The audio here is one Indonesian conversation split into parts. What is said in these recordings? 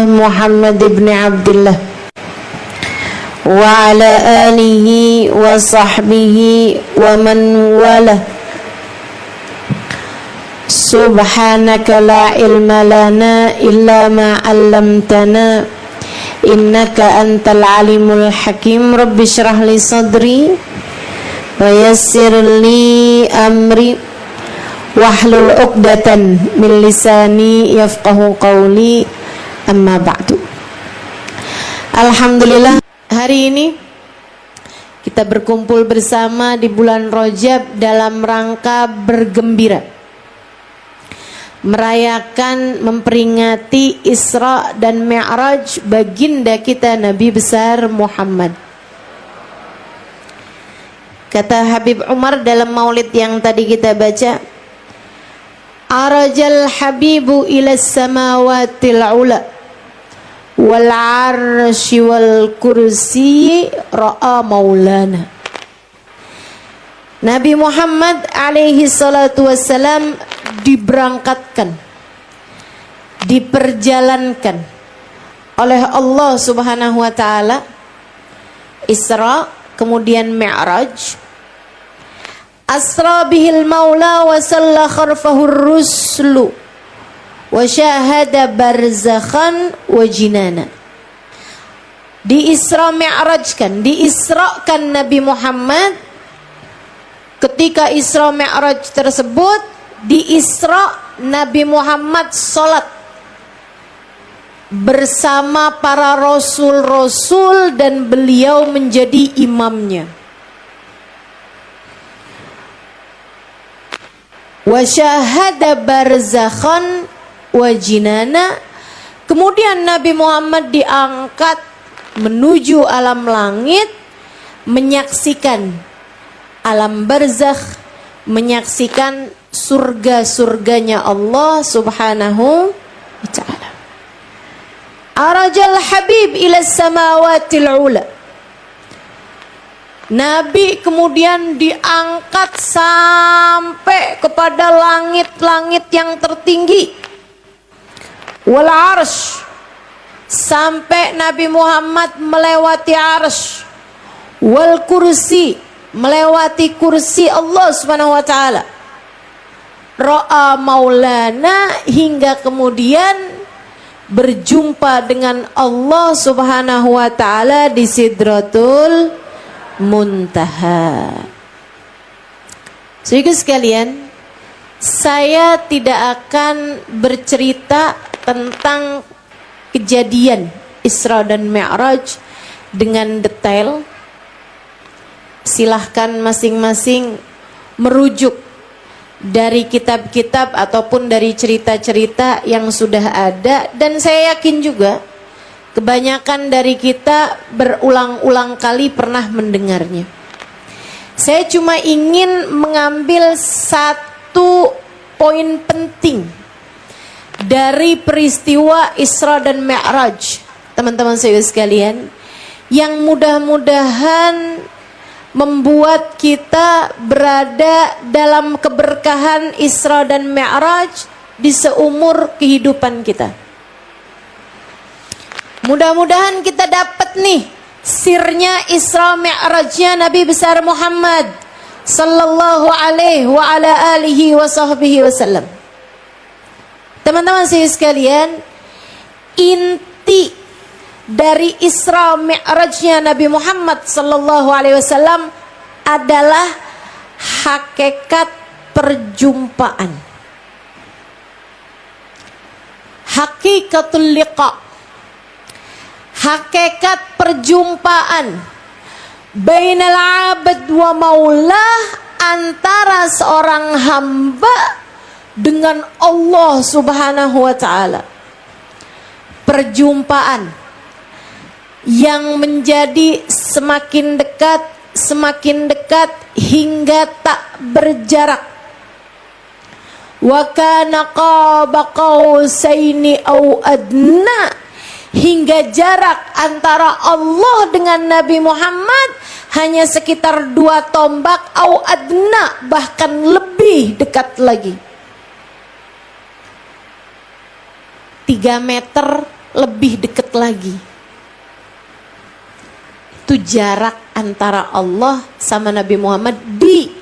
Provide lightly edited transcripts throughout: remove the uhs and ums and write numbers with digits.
Muhammad ibn Abdullah wa ala alihi wa sahbihi wa man wala. Subhanaka la ilma lana illa ma 'allamtana innaka antal alimul hakim. Rabbi shrah li sadri wa yassir li amri wahlul 'uqdatan min lisani yafqahu qawli. Amma ba'du. Alhamdulillah, hari ini kita berkumpul bersama di bulan Rajab dalam rangka bergembira, merayakan, memperingati Isra dan Mi'raj baginda kita Nabi besar Muhammad. Kata Habib Umar dalam maulid yang tadi kita baca, arajal habibu ila samawatil ula wal arsy wal kursi ra'a maulana. Nabi Muhammad alaihi salatu wassalam diberangkatkan, diperjalankan oleh Allah subhanahu wa ta'ala, Isra kemudian Mi'raj. Asra bihil maula wa salla kharfahur ruslu wa syahada barzakhan wa jinana. Diisrakan Nabi Muhammad. Ketika Isra Mi'raj tersebut, di Isra Nabi Muhammad sholat bersama para rasul-rasul dan beliau menjadi imamnya. Wa syahada barzakhan wa jinana. Kemudian Nabi Muhammad diangkat menuju alam langit, menyaksikan alam barzakh, menyaksikan surga-surganya Allah subhanahu wa ta'ala. Arajal habib ila samawatil ula. Nabi kemudian diangkat sampai kepada langit-langit yang tertinggi. Wal arsy, sampai Nabi Muhammad melewati arsy. Wal kursi, melewati kursi Allah subhanahu wa ta'ala. Ra'a maulana, hingga kemudian berjumpa dengan Allah subhanahu wa ta'ala di Sidratul Muntaha. Saudara sekalian, saya tidak akan bercerita tentang kejadian Isra dan Mi'raj dengan detail. Silahkan masing-masing merujuk dari kitab-kitab ataupun dari cerita-cerita yang sudah ada. Dan saya yakin juga kebanyakan dari kita berulang-ulang kali pernah mendengarnya. Saya cuma ingin mengambil satu poin penting dari peristiwa Isra dan Mi'raj, teman-teman saya sekalian, yang mudah-mudahan membuat kita berada dalam keberkahan Isra dan Mi'raj di seumur kehidupan kita. Mudah-mudahan kita dapat nih sirnya Isra Mi'rajnya Nabi besar Muhammad sallallahu alaihi wa ala alihi wa sahbihi wasallam. Teman-teman saya sekalian, inti dari Isra Mi'rajnya Nabi Muhammad sallallahu alaihi wasallam adalah hakikat perjumpaan. Hakikatul liqa, hakikat perjumpaan bainal abad wa maulah, antara seorang hamba dengan Allah subhanahu wa ta'ala. Perjumpaan yang menjadi semakin dekat hingga tak berjarak. Wa kana qaba qausaini au adna, hingga jarak antara Allah dengan Nabi Muhammad hanya sekitar 2 tombak, au adna, bahkan lebih dekat lagi. 3 meter lebih dekat lagi. Itu jarak antara Allah sama Nabi Muhammad di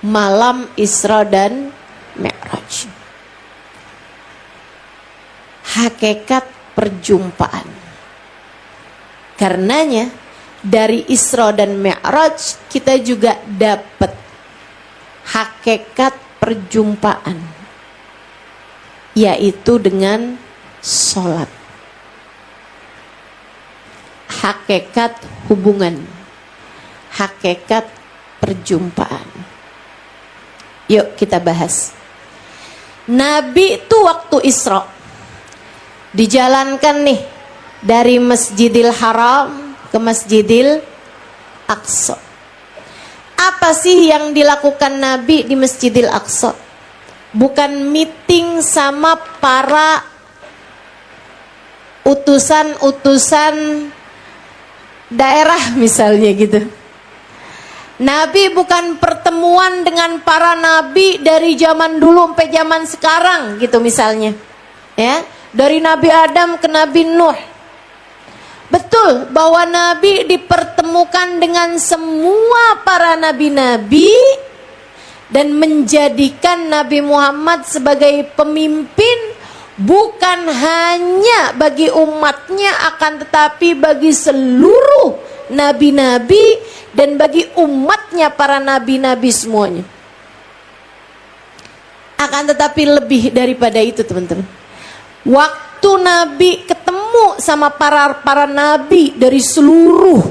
malam Isra dan Mi'raj. Hakikat perjumpaan. Karenanya dari Isra dan Mi'raj kita juga dapat hakikat perjumpaan, yaitu dengan sholat. Hakikat hubungan, hakikat perjumpaan. Yuk kita bahas. Nabi itu waktu Isra dijalankan nih dari Masjidil Haram ke Masjidil Aqsa. Apa sih yang dilakukan Nabi di Masjidil Aqsa? Bukan meeting sama para utusan-utusan daerah misalnya gitu. Nabi bukan pertemuan dengan para nabi dari zaman dulu sampai zaman sekarang gitu misalnya. Ya, dari Nabi Adam ke Nabi Nuh. Betul bahwa Nabi dipertemukan dengan semua para nabi-nabi dan menjadikan Nabi Muhammad sebagai pemimpin bukan hanya bagi umatnya, akan tetapi bagi seluruh nabi-nabi dan bagi umatnya para nabi-nabi semuanya. Akan tetapi lebih daripada itu teman-teman. Waktu Nabi ketemu sama para nabi dari seluruh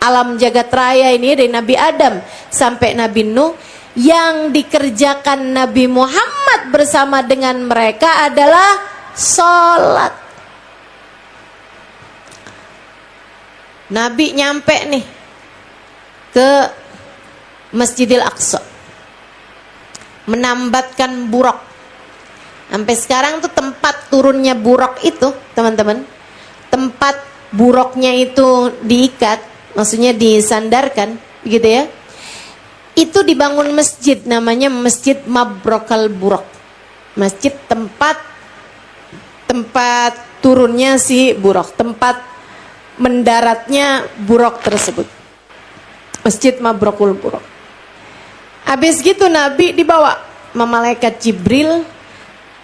alam jagat raya ini, dari Nabi Adam sampai Nabi Nuh, yang dikerjakan Nabi Muhammad bersama dengan mereka adalah sholat. Nabi nyampe nih ke Masjidil Aqsa, menambatkan buraq. Sampai sekarang tuh tempat turunnya buraq itu teman-teman, tempat buraqnya itu diikat, maksudnya disandarkan begitu ya, itu dibangun masjid namanya Masjid Mabrokal Buraq. Masjid tempat turunnya si buraq, tempat mendaratnya buraq tersebut. Masjid Mabrokul Buraq. Habis gitu Nabi dibawa sama malaikat Jibril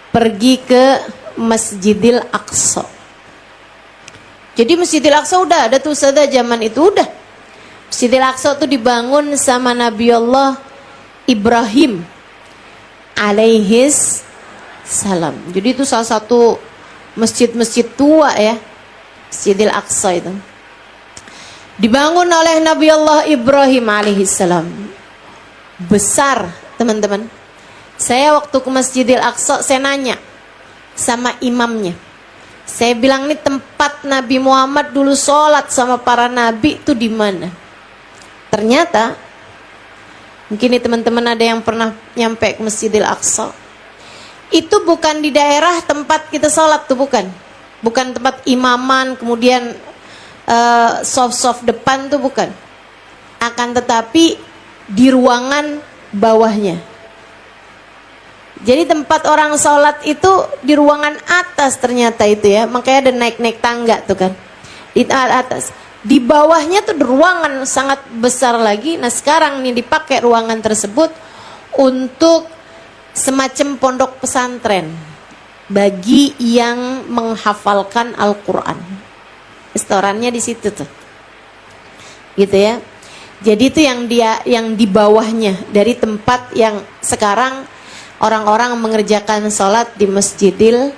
pergi ke Masjidil Aqsa. Jadi Masjidil Aqsa udah ada tuh sada zaman itu udah. Masjidil Aqsa itu dibangun sama Nabi Allah Ibrahim alaihis salam. Jadi itu salah satu masjid-masjid tua ya, Masjidil Aqsa itu. Dibangun oleh Nabi Allah Ibrahim alaihis salam. Besar teman-teman. Saya waktu ke Masjidil Aqsa saya nanya sama imamnya. Saya bilang nih tempat Nabi Muhammad dulu sholat sama para nabi itu di mana? Ternyata mungkin nih teman-teman ada yang pernah nyampe ke Masjidil Aqsa. Itu bukan di daerah tempat kita sholat tuh, bukan. Bukan tempat imaman kemudian soft depan tuh, bukan. Akan tetapi di ruangan bawahnya. Jadi tempat orang sholat itu di ruangan atas ternyata itu ya. Makanya ada naik-naik tangga tuh kan, di atas. Di bawahnya tuh ruangan sangat besar lagi. Nah sekarang nih dipakai ruangan tersebut untuk semacam pondok pesantren bagi yang menghafalkan Al-Quran. Restorannya di situ tuh, gitu ya. Jadi itu yang di bawahnya dari tempat yang sekarang orang-orang mengerjakan sholat di Masjidil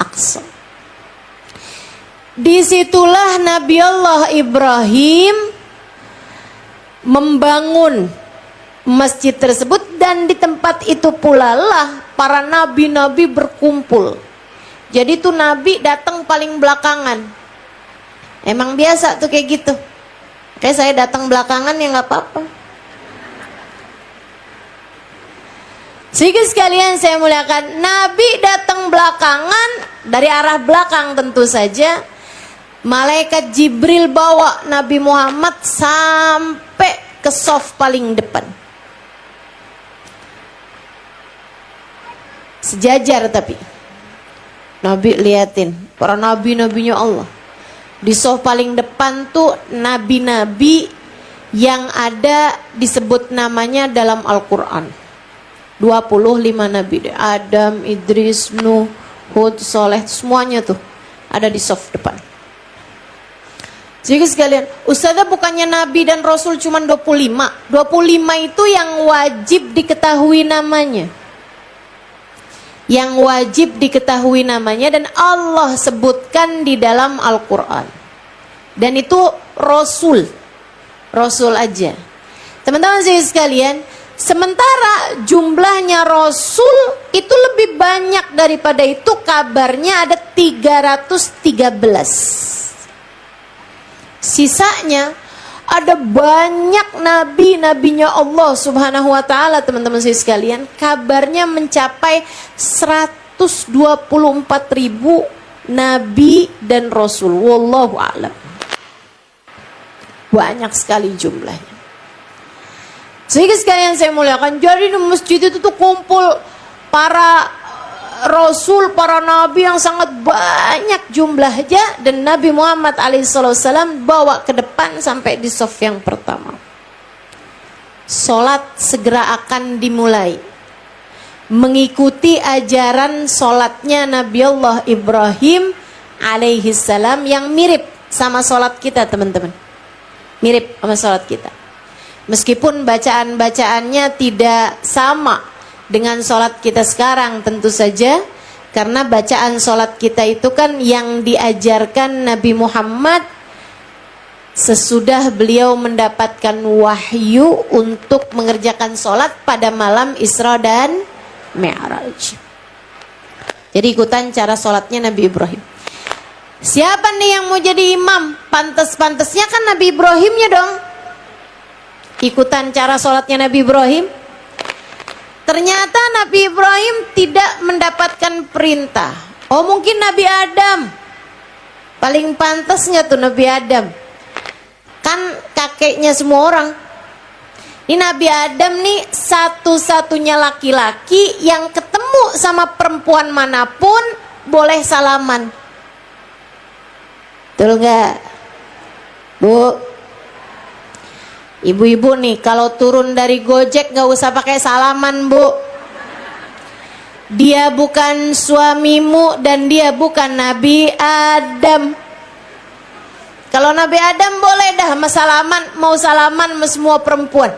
Aqsa. Disitulah Nabi Allah Ibrahim membangun masjid tersebut, dan di tempat itu pula lah para nabi-nabi berkumpul. Jadi tuh Nabi datang paling belakangan. Emang biasa tuh kayak gitu. Kayak saya datang belakangan ya nggak apa-apa. Sehingga sekalian saya muliakan, Nabi datang belakangan, dari arah belakang tentu saja. Malaikat Jibril bawa Nabi Muhammad sampai ke saf paling depan. Sejajar tapi. Nabi liatin para nabi-nabinya Allah. Di soft paling depan tuh nabi-nabi yang ada disebut namanya dalam Al-Quran. 25 nabi deh. Adam, Idris, Nuh, Hud, Soleh, semuanya tuh ada di soft depan. Jadi sekalian, Ustazah bukannya nabi dan rasul cuma 25. 25 itu yang wajib diketahui namanya. Yang wajib diketahui namanya dan Allah sebutkan di dalam Al-Quran. Dan itu Rasul. Rasul aja. Teman-teman sekalian, sementara jumlahnya Rasul itu lebih banyak daripada itu, kabarnya ada 313. Sisanya ada banyak nabi-nabinya Allah subhanahu wa ta'ala, teman-teman sekalian. Kabarnya mencapai 124.000 nabi dan rasul. Wallahu a'lam. Banyak sekali jumlahnya. Sehingga sekalian saya muliakan, jadi di masjid itu tuh kumpul para Rasul, para Nabi yang sangat banyak jumlahnya. Dan Nabi Muhammad alaihissalam bawa ke depan sampai di saf yang pertama. Solat segera akan dimulai, mengikuti ajaran solatnya Nabi Allah Ibrahim alaihissalam yang mirip sama solat kita, teman-teman. Mirip sama solat kita. Meskipun bacaan-bacaannya tidak sama dengan sholat kita sekarang, tentu saja, karena bacaan sholat kita itu kan yang diajarkan Nabi Muhammad sesudah beliau mendapatkan wahyu untuk mengerjakan sholat pada malam Isra dan Mi'raj. Jadi ikutan cara sholatnya Nabi Ibrahim. Siapa nih yang mau jadi imam? Pantes-pantesnya kan Nabi Ibrahimnya dong. Ikutan cara sholatnya Nabi Ibrahim. Ternyata Nabi Ibrahim tidak mendapatkan perintah. Oh, mungkin Nabi Adam. Paling pantasnya tuh Nabi Adam. Kan kakeknya semua orang. Ini Nabi Adam nih satu-satunya laki-laki yang ketemu sama perempuan manapun boleh salaman. Betul nggak, Bu? Ibu-ibu nih kalau turun dari Gojek gak usah pakai salaman, Bu. Dia bukan suamimu dan dia bukan Nabi Adam. Kalau Nabi Adam boleh dah mau salaman sama semua perempuan.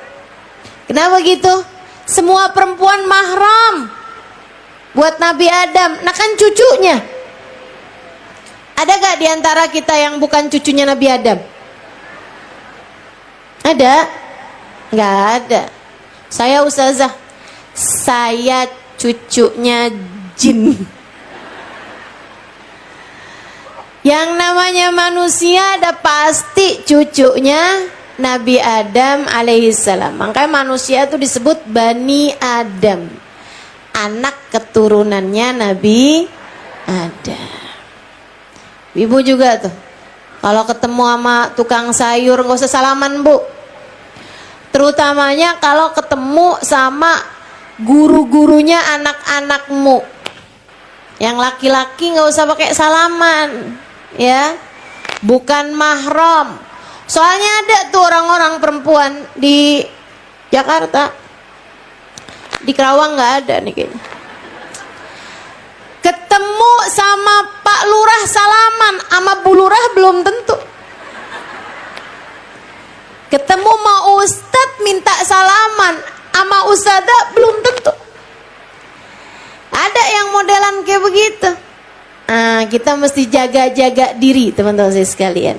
Kenapa gitu? Semua perempuan mahram buat Nabi Adam. Nah kan cucunya. Ada gak diantara kita yang bukan cucunya Nabi Adam? Ada? Nggak ada. Saya ustazah, saya cucunya jin. Yang namanya manusia ada pasti cucunya Nabi Adam alaihissalam. Makanya manusia itu disebut Bani Adam, anak keturunannya Nabi Adam. Ibu juga tuh, kalau ketemu sama tukang sayur nggak usah salaman, Bu. Terutamanya kalau ketemu sama guru-gurunya anak-anakmu. Yang laki-laki nggak usah pakai salaman, ya. Bukan mahram. Soalnya ada tuh orang-orang perempuan di Jakarta. Di Kerawang nggak ada nih kayaknya. Ketemu sama Pak Lurah salaman, sama Bu Lurah belum tentu. Ketemu sama Ustadz minta salaman, sama Ustadzah belum tentu. Ada yang modelan kayak begitu. Nah, kita mesti jaga-jaga diri, teman-teman saya sekalian.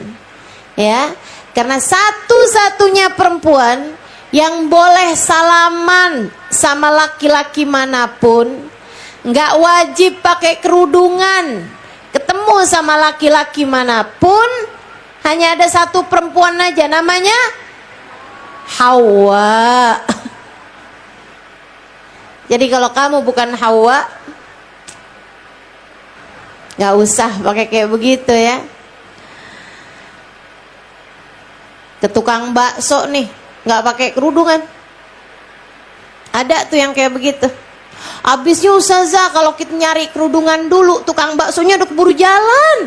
Ya, karena satu-satunya perempuan yang boleh salaman sama laki-laki manapun, nggak wajib pakai kerudungan. Ketemu sama laki-laki manapun, hanya ada satu perempuan aja, namanya Hawa. Jadi kalau kamu bukan Hawa, nggak usah pakai kayak begitu ya. Ke tukang bakso nih, nggak pakai kerudungan. Ada tuh yang kayak begitu. Habisnya ustazah kalau kita nyari kerudungan dulu, tukang baksonya udah keburu jalan.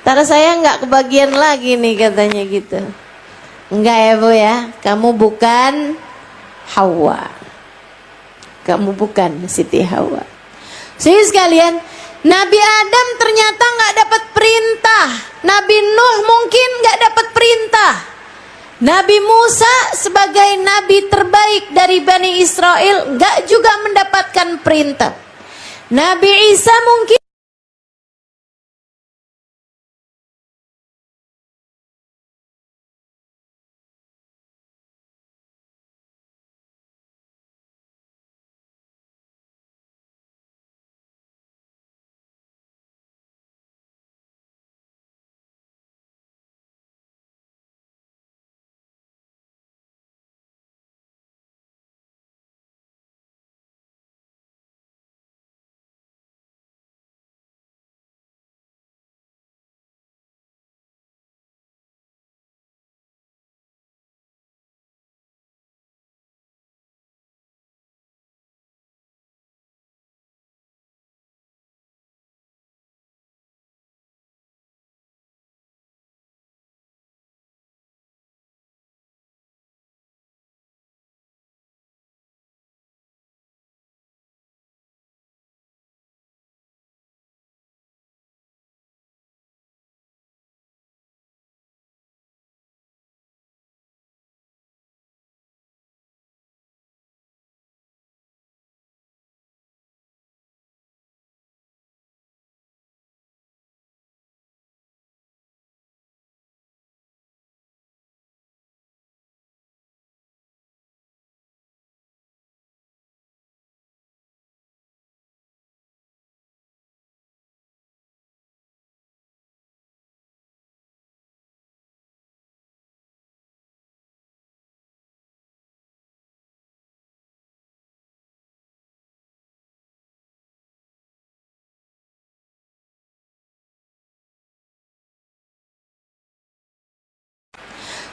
Ntar saya nggak kebagian lagi nih katanya gitu. Enggak ya Bu ya, kamu bukan Hawa. Kamu bukan Siti Hawa. Jadi sekalian, Nabi Adam ternyata nggak dapat perintah. Nabi Nuh mungkin nggak dapat perintah. Nabi Musa sebagai nabi terbaik dari Bani Israel nggak juga mendapatkan perintah. Nabi Isa mungkin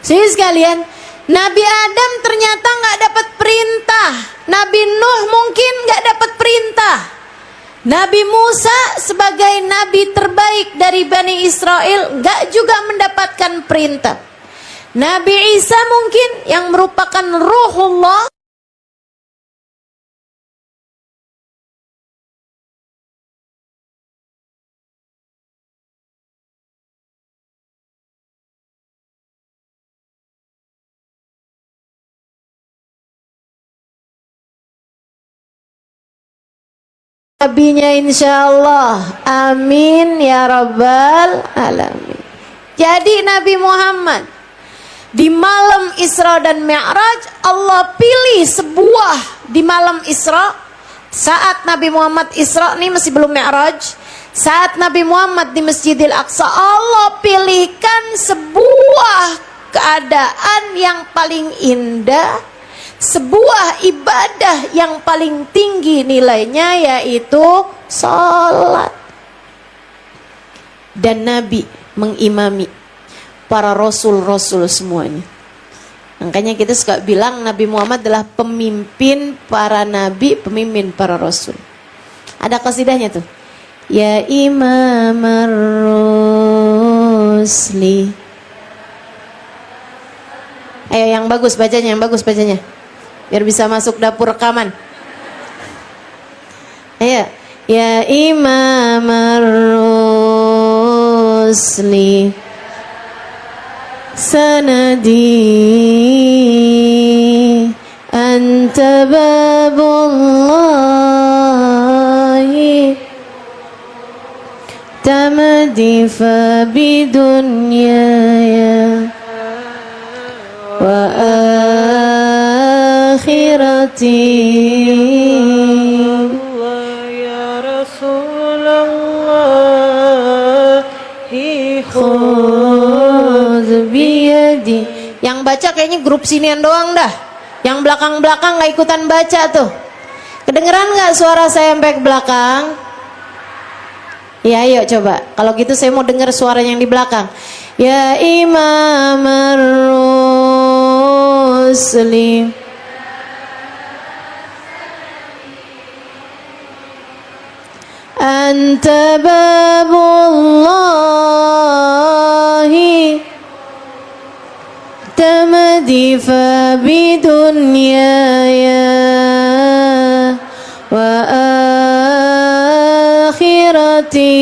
Jadi sekalian, Nabi Adam ternyata nggak dapat perintah. Nabi Nuh mungkin nggak dapat perintah. Nabi Musa sebagai nabi terbaik dari Bani Israel nggak juga mendapatkan perintah. Nabi Isa mungkin yang merupakan Ruhullah nabinya insyaallah. Amin ya rabbal alamin. Jadi Nabi Muhammad di malam Isra dan Mi'raj, Allah pilih sebuah di malam Isra. Saat Nabi Muhammad Isra nih masih belum Mi'raj. Saat Nabi Muhammad di Masjidil Aqsa, Allah pilihkan sebuah keadaan yang paling indah, sebuah ibadah yang paling tinggi nilainya, yaitu salat. Dan Nabi mengimami para rasul-rasul semuanya. Makanya kita suka bilang Nabi Muhammad adalah pemimpin para nabi, pemimpin para rasul. Ada qasidahnya tuh. Ya Imam ar-Rusli. Ayo yang bagus bacanya, yang bagus bacanya. Biar bisa masuk dapur rekaman. Ayo. Ya Imam ar-Rusli sanadi anta babullahi tamadi fa bidunyaya wa akhirati ya Rasulullah khudh biyadi. Yang baca kayaknya grup sinian doang dah. Yang belakang-belakang gak ikutan baca tuh. Kedengeran gak suara saya sampai ke belakang? Ya ayo coba. Kalau gitu saya mau dengar suara yang di belakang. Ya Imam ar-Rusli anta babullahi tamadi fa bidunyaya wa akhirati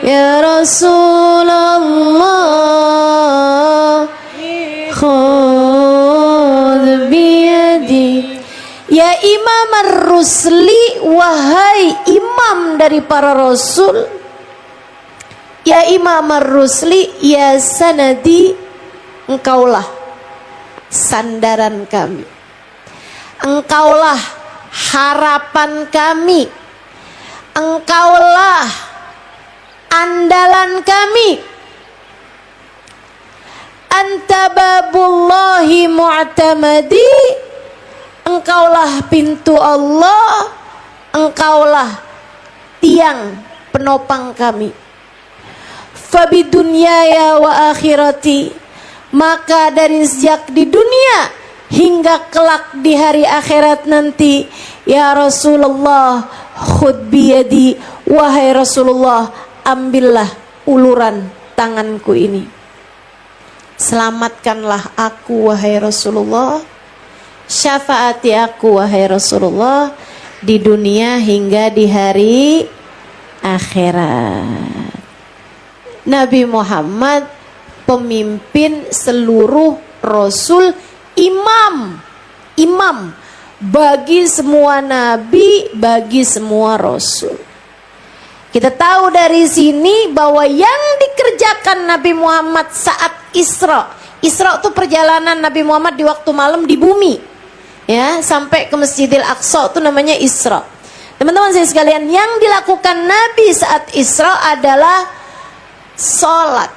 ya Rasulullah khudh biyadi. Ya Imam Ar-Rusli, wahai imam dari para rasul, ya Imam Ar-Rusli, ya sanadi, engkaulah sandaran kami, engkaulah harapan kami, engkaulah andalan kami. Anta babullahi mu'tamadi, engkaulah pintu Allah, engkaulah tiang penopang kami. Fabidunyaya wa akhirati, maka dari sejak di dunia hingga kelak di hari akhirat nanti, ya Rasulullah khudh biyadi, wahai Rasulullah ambillah uluran tanganku ini, selamatkanlah aku wahai Rasulullah, syafaati aku wahai Rasulullah di dunia hingga di hari akhirat. Nabi Muhammad pemimpin seluruh rasul, imam bagi semua nabi, bagi semua rasul. Kita tahu dari sini bahwa yang dikerjakan Nabi Muhammad saat Isra itu perjalanan Nabi Muhammad di waktu malam di bumi, ya, sampai ke Masjidil Aqsa, itu namanya Isra. Teman-teman saya sekalian, yang dilakukan Nabi saat Isra adalah sholat.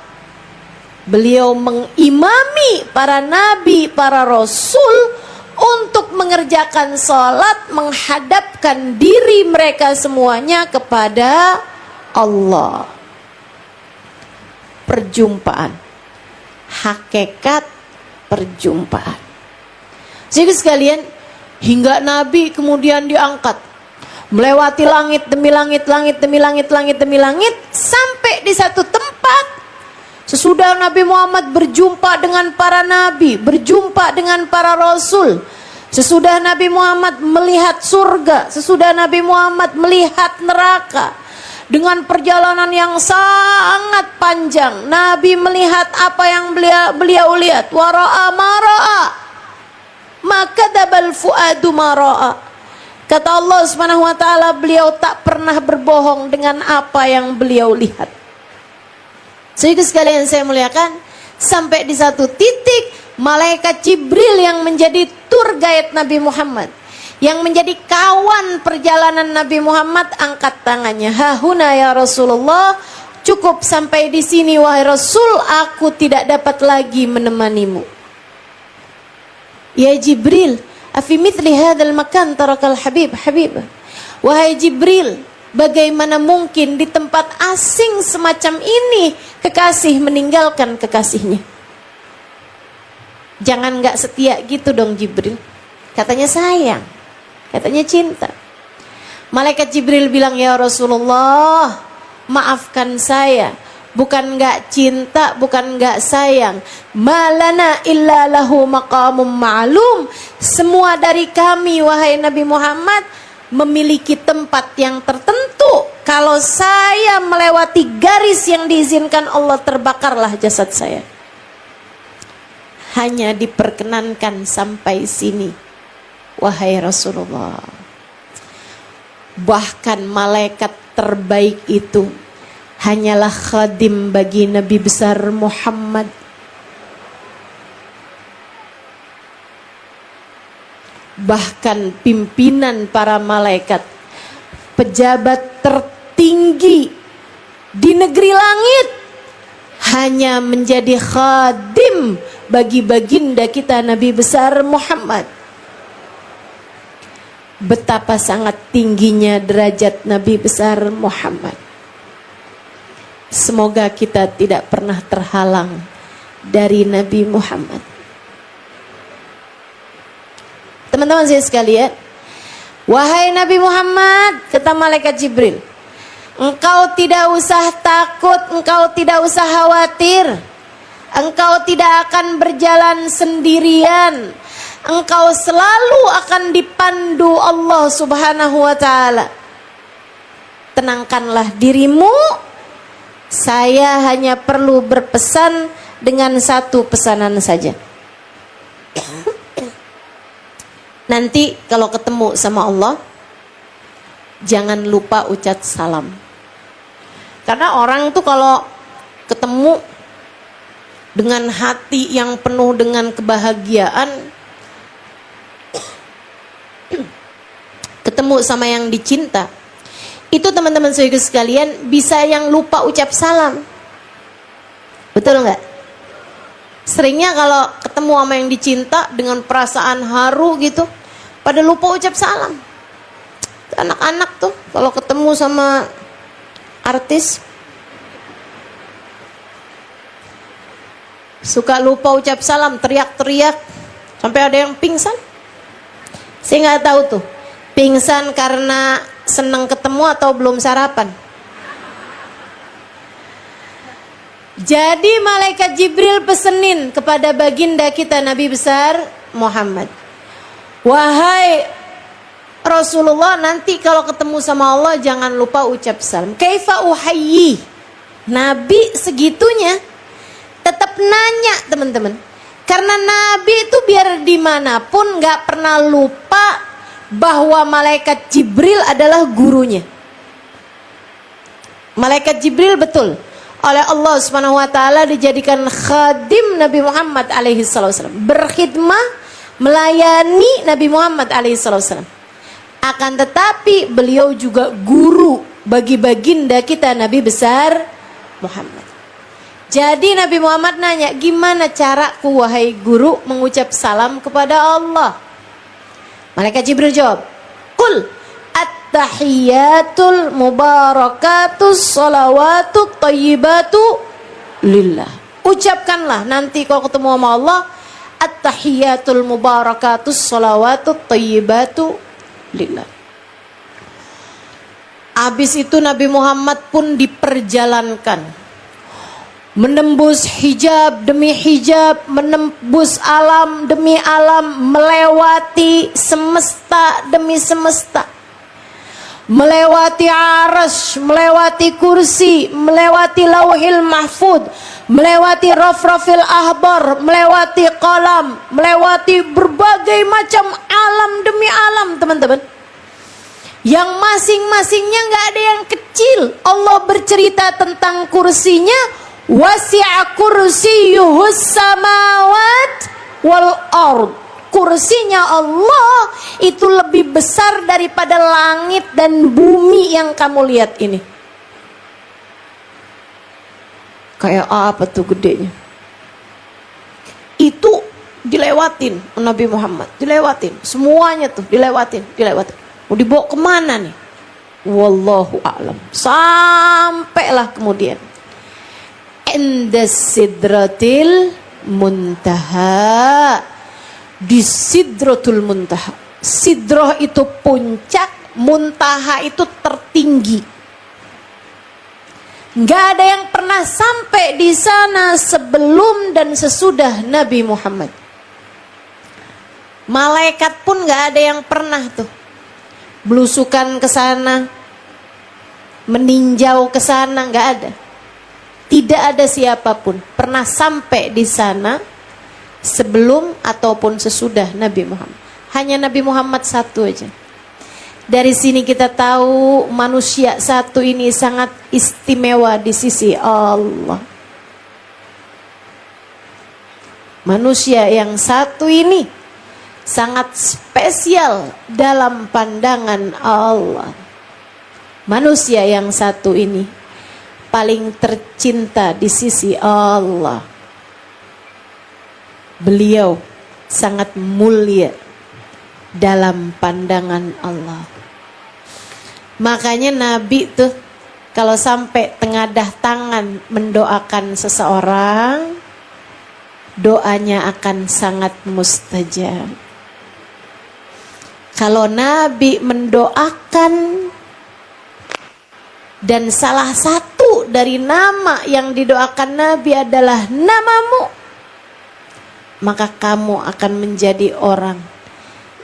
Beliau mengimami para nabi, para rasul untuk mengerjakan sholat, menghadapkan diri mereka semuanya kepada Allah. Perjumpaan, hakikat perjumpaan. Jadi sekalian, hingga Nabi kemudian diangkat, melewati langit demi langit, langit demi langit, langit demi langit, sampai di satu tempat. Sesudah Nabi Muhammad berjumpa dengan para nabi, berjumpa dengan para rasul, sesudah Nabi Muhammad melihat surga, sesudah Nabi Muhammad melihat neraka, dengan perjalanan yang sangat panjang, Nabi melihat apa yang beliau lihat. Wara'a mara'a, maka dabal fuadu mara'a. Kata Allah Subhanahu wa taala, beliau tak pernah berbohong dengan apa yang beliau lihat. Sehingga sekalian saya muliakan, sampai di satu titik malaikat Jibril yang menjadi tour guide Nabi Muhammad, yang menjadi kawan perjalanan Nabi Muhammad, angkat tangannya, hahuna ya Rasulullah, cukup sampai di sini wahai Rasul, aku tidak dapat lagi menemanimu. Ya Jibril, afi mithli hadzal makan tarakal habib. Wahai Jibril, bagaimana mungkin di tempat asing semacam ini kekasih meninggalkan kekasihnya? Jangan gak setia gitu dong Jibril. Katanya sayang, katanya cinta. Malaikat Jibril bilang, ya Rasulullah, maafkan saya, bukan gak cinta, bukan gak sayang. Malana illa lahu maqamum ma'lum. Semua dari kami wahai Nabi Muhammad memiliki tempat yang tertentu. Kalau saya melewati garis yang diizinkan Allah, terbakarlah jasad saya. Hanya diperkenankan sampai sini wahai Rasulullah. Bahkan malaikat terbaik itu hanyalah khadim bagi Nabi besar Muhammad. Bahkan pimpinan para malaikat, pejabat tertinggi di negeri langit, hanya menjadi khadim bagi baginda kita Nabi besar Muhammad. Betapa sangat tingginya derajat Nabi besar Muhammad. Semoga kita tidak pernah terhalang dari Nabi Muhammad. Teman-teman saya sekalian, Wahai Nabi Muhammad, kata malaikat Jibril, engkau tidak usah takut, engkau tidak usah khawatir. Engkau tidak akan berjalan sendirian. Engkau selalu akan dipandu Allah Subhanahu wa ta'ala. Tenangkanlah dirimu. Saya hanya perlu berpesan dengan satu pesanan saja. Nanti kalau ketemu sama Allah, jangan lupa ucap salam. Karena orang tuh kalau ketemu dengan hati yang penuh dengan kebahagiaan, ketemu sama yang dicinta, itu teman-teman saudara sekalian bisa yang lupa ucap salam. Betul nggak? Seringnya kalau ketemu sama yang dicinta dengan perasaan haru gitu, pada lupa ucap salam. Anak-anak tuh kalau ketemu sama artis suka lupa ucap salam, teriak-teriak sampai ada yang pingsan. Saya nggak tahu tuh, pingsan karena senang ketemu atau belum sarapan. Jadi malaikat Jibril pesenin kepada baginda kita Nabi besar Muhammad, wahai Rasulullah, nanti kalau ketemu sama Allah jangan lupa ucap salam. Kaifa uhayyi? Nabi segitunya tetap nanya teman-teman. Karena Nabi itu biar dimanapun gak pernah lupa bahwa malaikat Jibril adalah gurunya. Malaikat Jibril betul oleh Allah Subhanahu wa taala dijadikan khadim Nabi Muhammad alaihi wasallam, berkhidmah melayani Nabi Muhammad alaihi wasallam. Akan tetapi beliau juga guru bagi baginda kita Nabi besar Muhammad. Jadi Nabi Muhammad nanya, gimana caraku wahai guru mengucap salam kepada Allah? Malaikat Jibril jawab, Qul at-tahiyatul mubarakatus salawatut tayyibatu lillah. Ucapkanlah nanti kalau ketemu sama Allah, at-tahiyatul mubarakatus salawatut tayyibatu lillah. Habis itu Nabi Muhammad pun diperjalankan, menembus hijab demi hijab, menembus alam demi alam, melewati semesta demi semesta, melewati arasy, melewati kursi, melewati lauhil mahfud, melewati rafrafil ahbar, melewati qalam, melewati berbagai macam alam demi alam teman-teman, yang masing-masingnya gak ada yang kecil. Allah bercerita tentang kursinya, wasi'a kursiyuhus samawat wal ard. Kursinya Allah itu lebih besar daripada langit dan bumi yang kamu lihat ini. Kayak apa tuh gedenya? Itu dilewatin Nabi Muhammad, dilewatin semuanya tuh, dilewatin. Mau dibawa kemana nih? Wallahu a'lam. Sampailah kemudian inda sidratil muntaha, di sidratul muntaha. Sidrah itu puncak, muntaha itu tertinggi. Gak ada yang pernah sampai di sana sebelum dan sesudah Nabi Muhammad. Malaikat pun gak ada yang pernah tuh belusukan ke sana, meninjau ke sana, gak ada. Tidak ada siapapun pernah sampai di sana sebelum ataupun sesudah Nabi Muhammad. Hanya Nabi Muhammad satu aja. Dari sini kita tahu manusia satu ini sangat istimewa di sisi Allah. Manusia yang satu ini sangat spesial dalam pandangan Allah. Manusia yang satu ini paling tercinta di sisi Allah. Beliau sangat mulia dalam pandangan Allah. Makanya Nabi tuh kalau sampai tengadah tangan mendoakan seseorang, doanya akan sangat mustajab. Kalau Nabi mendoakan dan salah satu dari nama yang didoakan Nabi adalah namamu, maka kamu akan menjadi orang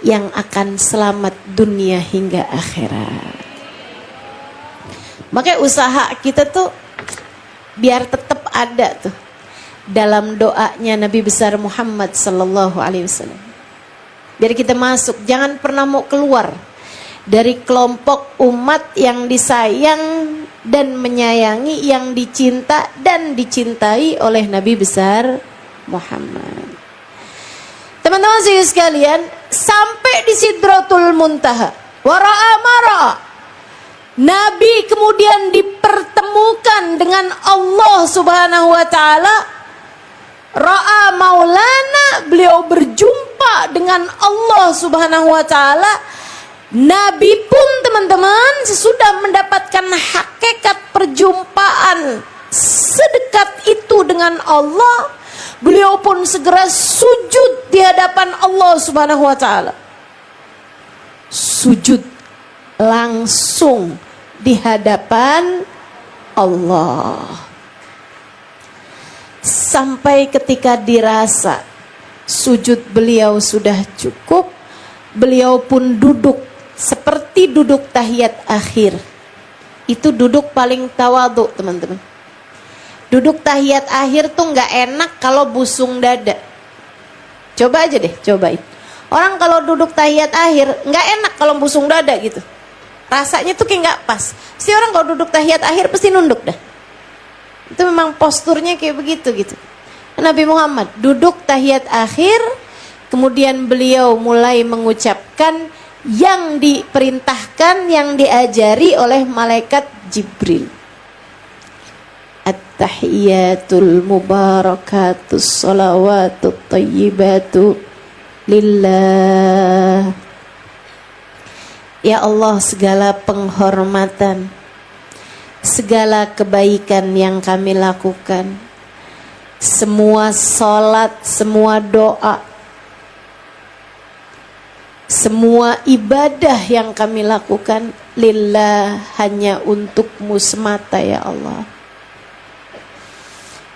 yang akan selamat dunia hingga akhirat. Makanya usaha kita tuh biar tetap ada tuh dalam doanya Nabi besar Muhammad sallallahu alaihi wasallam. Biar kita masuk, jangan pernah mau keluar dari kelompok umat yang disayang dan menyayangi, yang dicinta dan dicintai oleh Nabi besar Muhammad. Teman-teman sekalian, sampai di Sidratul Muntaha, wara'a mara'a, Nabi kemudian dipertemukan dengan Allah Subhanahu wa taala. Ra'a Maulana, beliau berjumpa dengan Allah Subhanahu wa taala. Nabi pun teman-teman sesudah mendapatkan hakikat perjumpaan sedekat itu dengan Allah, beliau pun segera sujud di hadapan Allah Subhanahu wa taala. Sujud langsung di hadapan Allah. Sampai ketika dirasa sujud beliau sudah cukup, beliau pun duduk seperti duduk tahiyat akhir. Itu duduk paling tawadhu, teman-teman. Duduk tahiyat akhir tuh nggak enak kalau busung dada. Coba aja deh, cobain. Orang kalau duduk tahiyat akhir nggak enak kalau busung dada gitu. Rasanya tuh kayak nggak pas. Pasti orang kalau duduk tahiyat akhir pasti nunduk dah. Itu memang posturnya kayak begitu gitu. Nabi Muhammad duduk tahiyat akhir, kemudian beliau mulai mengucapkan yang diperintahkan, yang diajari oleh malaikat Jibril. At-tahiyatul mubarakatus salawatut tayyibatu lillah. Ya Allah, segala penghormatan, segala kebaikan yang kami lakukan, semua salat, semua doa, semua ibadah yang kami lakukan lillah, hanya untukmu semata ya Allah.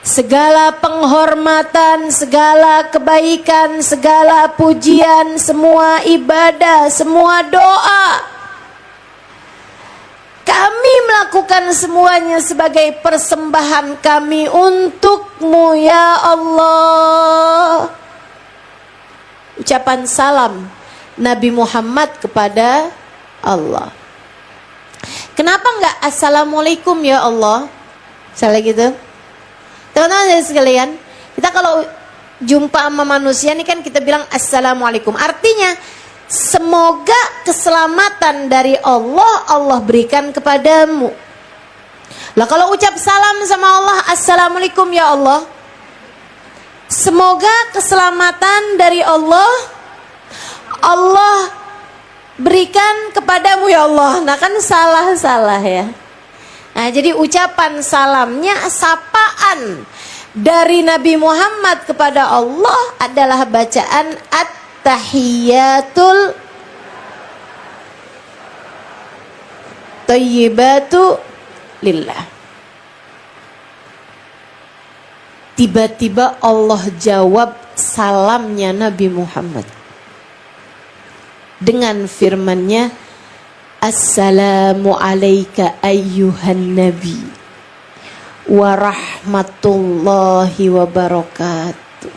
Segala penghormatan, segala kebaikan, segala pujian, semua ibadah, semua doa, kami melakukan semuanya sebagai persembahan kami untukmu ya Allah. Ucapan salam Nabi Muhammad kepada Allah. Kenapa enggak assalamualaikum ya Allah? Misalnya gitu. Teman-teman sekalian, kita kalau jumpa sama manusia ini kan kita bilang assalamualaikum. Artinya semoga keselamatan dari Allah, Allah berikan kepadamu. Lah kalau ucap salam sama Allah, assalamualaikum ya Allah, semoga keselamatan dari Allah, Allah berikan kepadamu ya Allah. Nah kan salah-salah ya. Nah jadi ucapan salamnya, sapaan dari Nabi Muhammad kepada Allah adalah bacaan at-tahiyatul tayyibatu lillah. Tiba-tiba Allah jawab salamnya Nabi Muhammad dengan firman-Nya, Assalamu alayka ayyuhan nabi wa rahmatullahi wa barakatuh.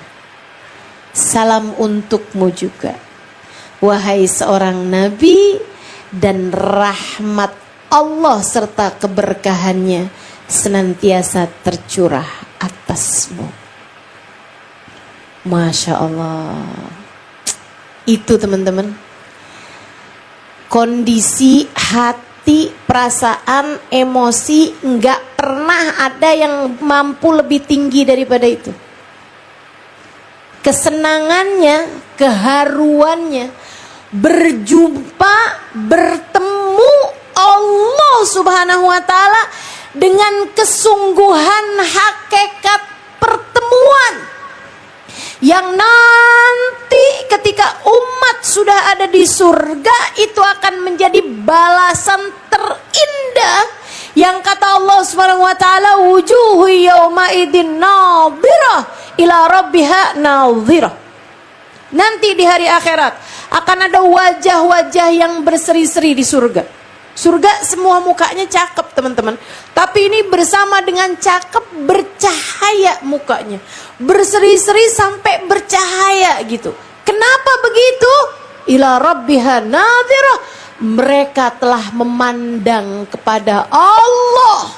Salam untukmu juga, wahai seorang nabi, dan rahmat Allah serta keberkahannya senantiasa tercurah atasmu. Masya Allah. Itu teman-teman, kondisi hati, perasaan, emosi, nggak pernah ada yang mampu lebih tinggi daripada itu. Kesenangannya, keharuannya, berjumpa, bertemu Allah Subhanahu wa taala dengan kesungguhan hakikat pertemuan yang nanti ketika umat sudah ada di surga itu akan menjadi balasan terindah yang kata Allah Subhanahu wa taala, wujuhu yauma idzin nadhirah ila rabbiha nadhirah. Nanti di hari akhirat akan ada wajah-wajah yang berseri-seri di surga. Surga semua mukanya cakep teman-teman, tapi ini bersama dengan cakep bercahaya mukanya, berseri-seri sampai bercahaya gitu. Kenapa begitu? Ila rabbiha nadhirah, mereka telah memandang kepada Allah.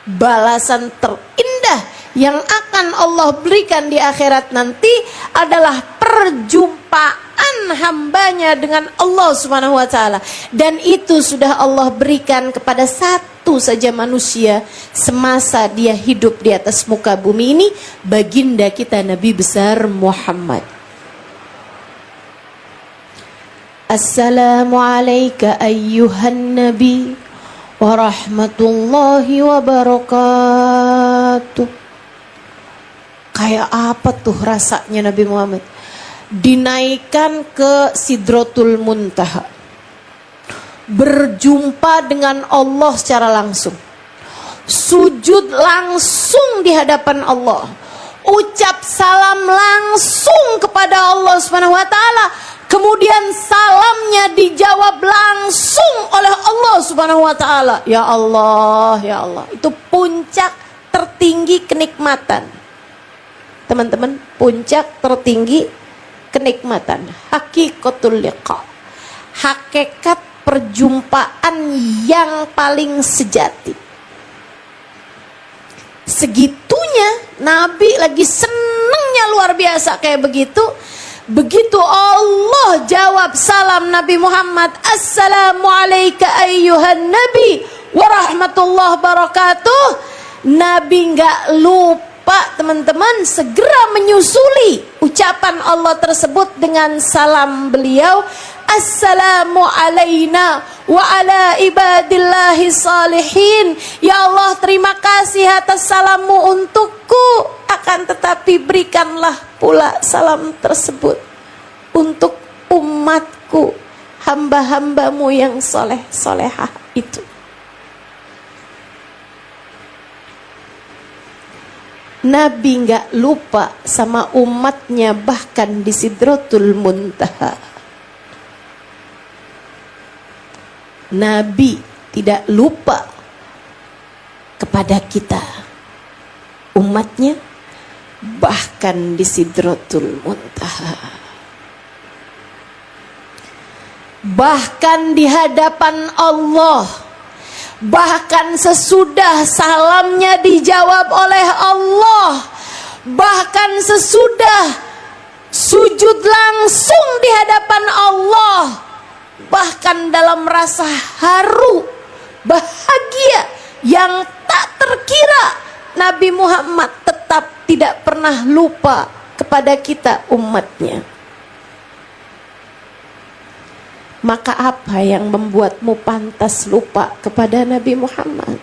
Balasan terindah yang akan Allah berikan di akhirat nanti adalah perjumpaan hambanya dengan Allah Subhanahu wa taala, dan itu sudah Allah berikan kepada satu saja manusia semasa dia hidup di atas muka bumi ini, baginda kita Nabi besar Muhammad. Assalamu alayka ayyuhan nabi wa rahmatullahi wa barakatuh. Kayak apa tuh rasanya Nabi Muhammad? Dinaikkan ke Sidratul Muntaha, berjumpa dengan Allah secara langsung, sujud langsung di hadapan Allah, ucap salam langsung kepada Allah Subhanahu wa taala, kemudian salamnya dijawab langsung oleh Allah Subhanahu wa taala. Ya Allah, ya Allah, itu puncak tertinggi kenikmatan. Teman-teman, puncak tertinggi kenikmatan, hakikatul liqa, hakikat perjumpaan yang paling sejati. Segitunya Nabi lagi senengnya luar biasa kayak begitu. Begitu Allah jawab salam Nabi Muhammad, assalamu alayka ayyuhan nabi wa rahmatullahi wabarakatuh, Nabi nggak lupa teman-teman, segera menyusuli ucapan Allah tersebut dengan salam beliau, assalamu alayna wa ala ibadillahi salihin. Ya Allah, terima kasih atas salammu untukku, akan tetapi berikanlah pula salam tersebut untuk umatku, hamba-hambamu yang soleh-solehah itu. Nabi nggak lupa sama umatnya bahkan di Sidratul Muntaha. Nabi tidak lupa kepada kita, umatnya, bahkan di Sidratul Muntaha. Bahkan di hadapan Allah, bahkan sesudah salamnya dijawab oleh Allah, bahkan sesudah sujud langsung di hadapan Allah, bahkan dalam rasa haru, bahagia yang tak terkira, Nabi Muhammad tetap tidak pernah lupa kepada kita umatnya. Maka apa yang membuatmu pantas lupa kepada Nabi Muhammad?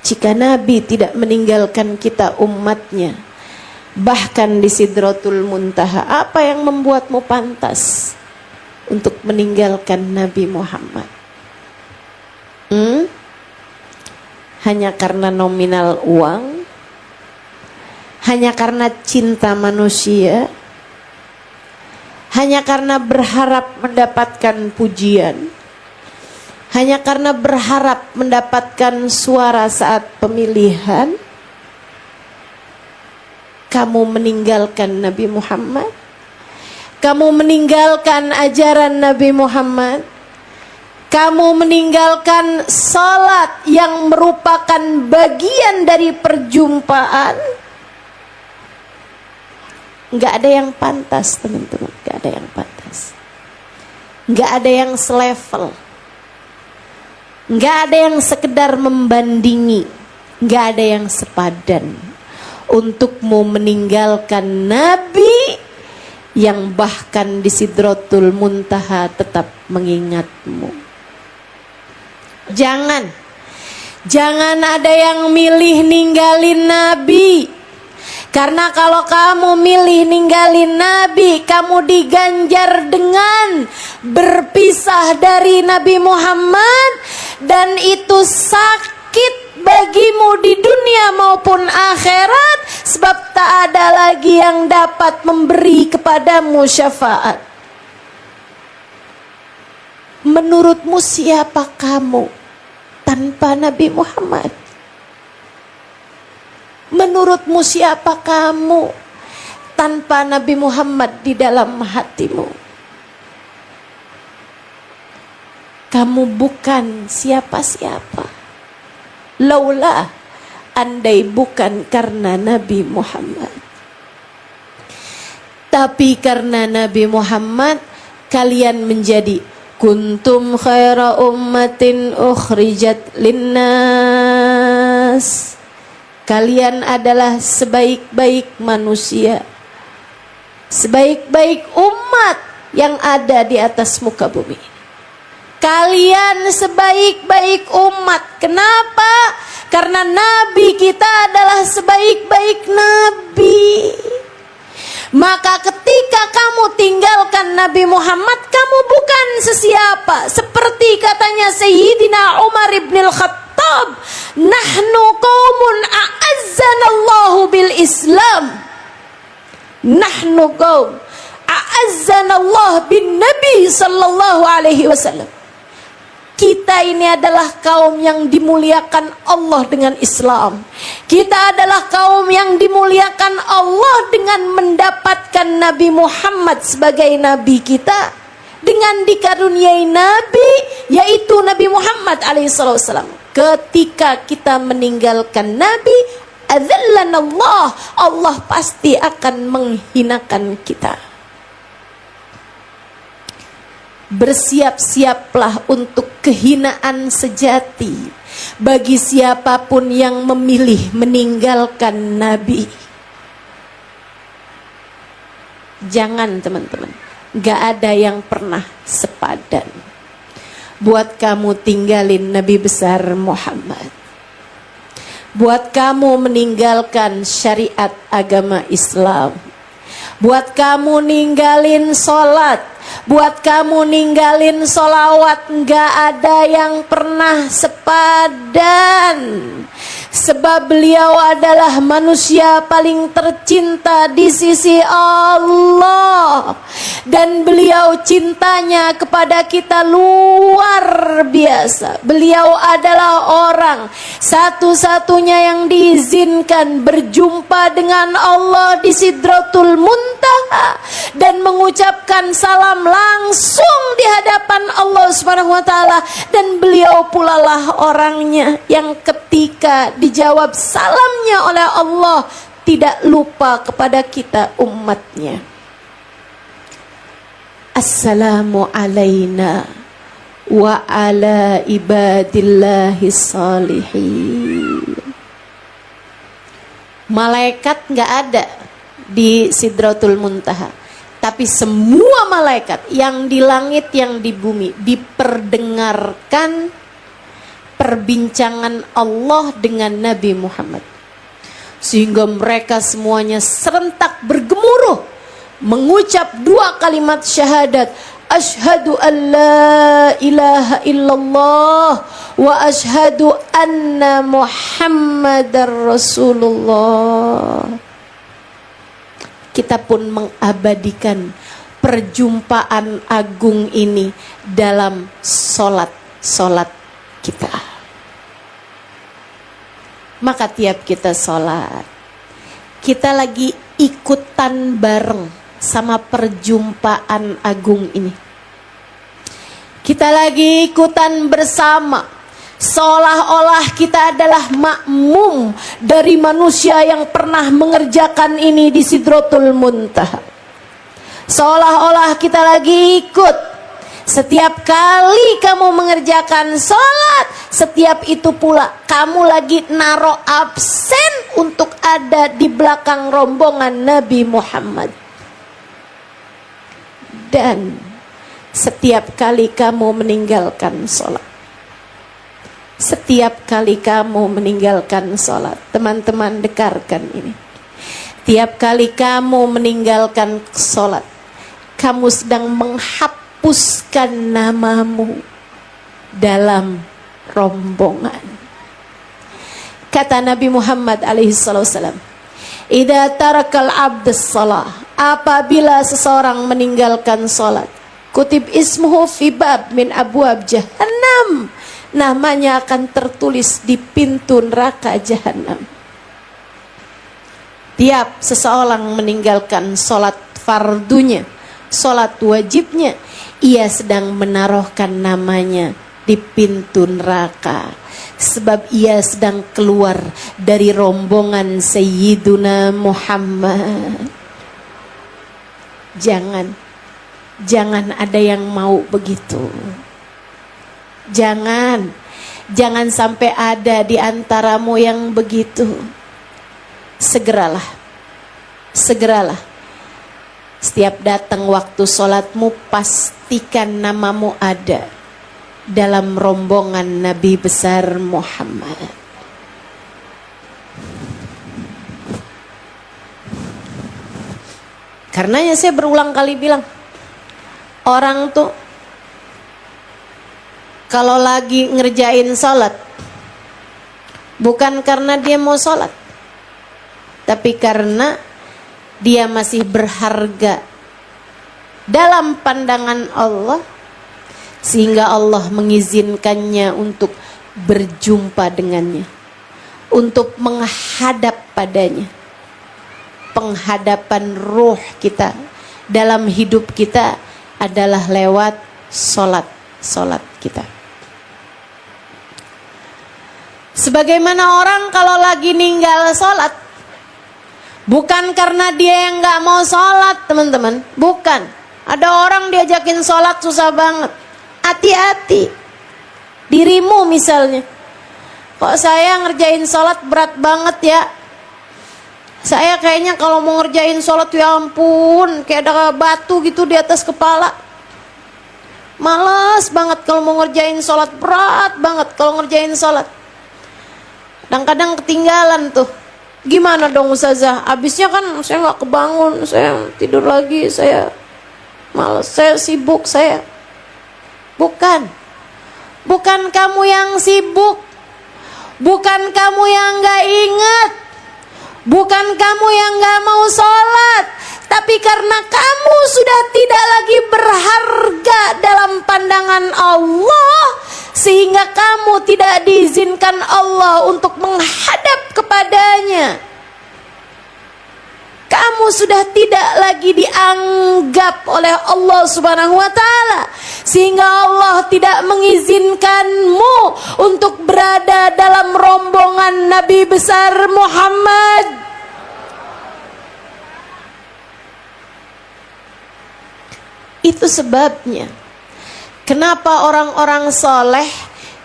Jika Nabi tidak meninggalkan kita umatnya, bahkan di Sidratul Muntaha, apa yang membuatmu pantas untuk meninggalkan Nabi Muhammad? Hanya karena nominal uang? Hanya karena cinta manusia? Hanya karena berharap mendapatkan pujian? Hanya karena berharap mendapatkan suara saat pemilihan? Kamu meninggalkan Nabi Muhammad? Kamu meninggalkan ajaran Nabi Muhammad? Kamu meninggalkan salat yang merupakan bagian dari perjumpaan? Nggak ada yang pantas teman-teman, nggak ada yang pantas, nggak ada yang selevel, nggak ada yang sekedar membandingi, nggak ada yang sepadan untukmu meninggalkan Nabi yang bahkan di Sidratul Muntaha tetap mengingatmu. Jangan ada yang milih ninggalin Nabi. Karena kalau kamu milih ninggalin Nabi, kamu diganjar dengan berpisah dari Nabi Muhammad, dan itu sakit bagimu di dunia maupun akhirat, sebab tak ada lagi yang dapat memberi kepadamu syafaat. Menurutmu siapa kamu tanpa Nabi Muhammad? Menurutmu siapa kamu tanpa Nabi Muhammad di dalam hatimu? Kamu bukan siapa-siapa. Laulah, andai bukan karena Nabi Muhammad. Tapi karena Nabi Muhammad, kalian menjadi kuntum khaira ummatin ukhrijat linnas. Kalian adalah sebaik-baik manusia, sebaik-baik umat yang ada di atas muka bumi. Kalian sebaik-baik umat. Kenapa? Karena Nabi kita adalah sebaik-baik Nabi. Maka ketika kamu tinggalkan Nabi Muhammad, kamu bukan sesiapa. Seperti katanya Sayyidina Umar ibn al-Khattab, nahnu qaumun a'azzanallahu bil Islam. Nahnu qaum a'azzanallahu bin Nabi sallallahu alaihi wasallam. Kita ini adalah kaum yang dimuliakan Allah dengan Islam. Kita adalah kaum yang dimuliakan Allah dengan mendapatkan Nabi Muhammad sebagai Nabi kita, dengan dikaruniai Nabi, yaitu Nabi Muhammad alaihissalam. Ketika kita meninggalkan Nabi, adzallanallah, Allah pasti akan menghinakan kita. Bersiap-siaplah untuk kehinaan sejati bagi siapapun yang memilih meninggalkan Nabi. Jangan teman-teman, gak ada yang pernah sepadan buat kamu tinggalin Nabi besar Muhammad, buat kamu meninggalkan syariat agama Islam, buat kamu ninggalin sholat, buat kamu ninggalin sholawat. Gak ada yang pernah sepadan. Sebab beliau adalah manusia paling tercinta di sisi Allah. Dan beliau cintanya kepada kita luar biasa. Beliau adalah orang satu-satunya yang diizinkan berjumpa dengan Allah di Sidratul Muntaha dan mengucapkan salam langsung di hadapan Allah Subhanahu wa taala. Dan beliau pula lah orangnya yang ketika dijawab salamnya oleh Allah tidak lupa kepada kita umatnya. Assalamu alaina wa ala ibadillahi salihin. Malaikat gak ada di Sidratul Muntaha, tapi semua malaikat yang di langit yang di bumi diperdengarkan perbincangan Allah dengan Nabi Muhammad, sehingga mereka semuanya serentak bergemuruh mengucap dua kalimat syahadat, asyhadu an la ilaha illallah wa asyhadu anna Muhammadar Rasulullah. Kita pun mengabadikan perjumpaan agung ini dalam solat kita. Maka tiap kita sholat, kita lagi ikutan bareng sama perjumpaan agung ini. Kita lagi ikutan bersama, seolah-olah kita adalah makmum dari manusia yang pernah mengerjakan ini di Sidratul Muntaha. Seolah-olah kita lagi ikut. Setiap kali kamu mengerjakan sholat, setiap itu pula kamu lagi naro absen untuk ada di belakang rombongan Nabi Muhammad. Dan setiap kali kamu meninggalkan sholat, Setiap kali kamu meninggalkan sholat, teman-teman dengarkan ini. Tiap kali kamu meninggalkan sholat, kamu sedang menghapuskan namamu dalam rombongan. Kata Nabi Muhammad alaihissalam, "Idza tarakal abdus shalah," apabila seseorang meninggalkan sholat, kutib ismuhu fi bab min abwab jahannam, namanya akan tertulis di pintu neraka jahanam. Tiap seseorang meninggalkan sholat fardunya, sholat wajibnya, ia sedang menaruhkan namanya di pintu neraka, sebab ia sedang keluar dari rombongan Sayyiduna Muhammad. Jangan ada yang mau begitu. Jangan sampai ada di antaramu yang begitu. Segeralah. Setiap datang waktu sholatmu, pastikan namamu ada dalam rombongan Nabi besar Muhammad. Karenanya saya berulang kali bilang, orang tuh kalau lagi ngerjain sholat, bukan karena dia mau sholat, tapi karena dia masih berharga dalam pandangan Allah, sehingga Allah mengizinkannya untuk berjumpa dengannya, untuk menghadap padanya. Penghadapan ruh kita dalam hidup kita adalah lewat sholat kita. Sebagaimana orang kalau lagi ninggal sholat, bukan karena dia yang gak mau sholat, teman-teman. Bukan. Ada orang diajakin sholat susah banget. Hati-hati. Dirimu misalnya, kok saya ngerjain sholat berat banget ya. Saya kayaknya kalau mau ngerjain sholat, ya ampun, kayak ada batu gitu di atas kepala. Males banget kalau mau ngerjain sholat, berat banget kalau ngerjain sholat. Kadang-kadang ketinggalan tuh. Gimana dong Ustazah? Abisnya kan saya gak kebangun, saya tidur lagi, saya males, saya sibuk, saya. Bukan kamu yang sibuk, bukan kamu yang gak ingat, bukan kamu yang gak mau sholat, tapi karena kamu sudah tidak lagi berharga dalam pandangan Allah, sehingga kamu tidak diizinkan Allah untuk menghadap kepadanya. Kamu sudah tidak lagi dianggap oleh Allah Subhanahu wa Ta'ala, sehingga Allah tidak mengizinkanmu untuk berada dalam rombongan Nabi besar Muhammad. Itu sebabnya kenapa orang-orang soleh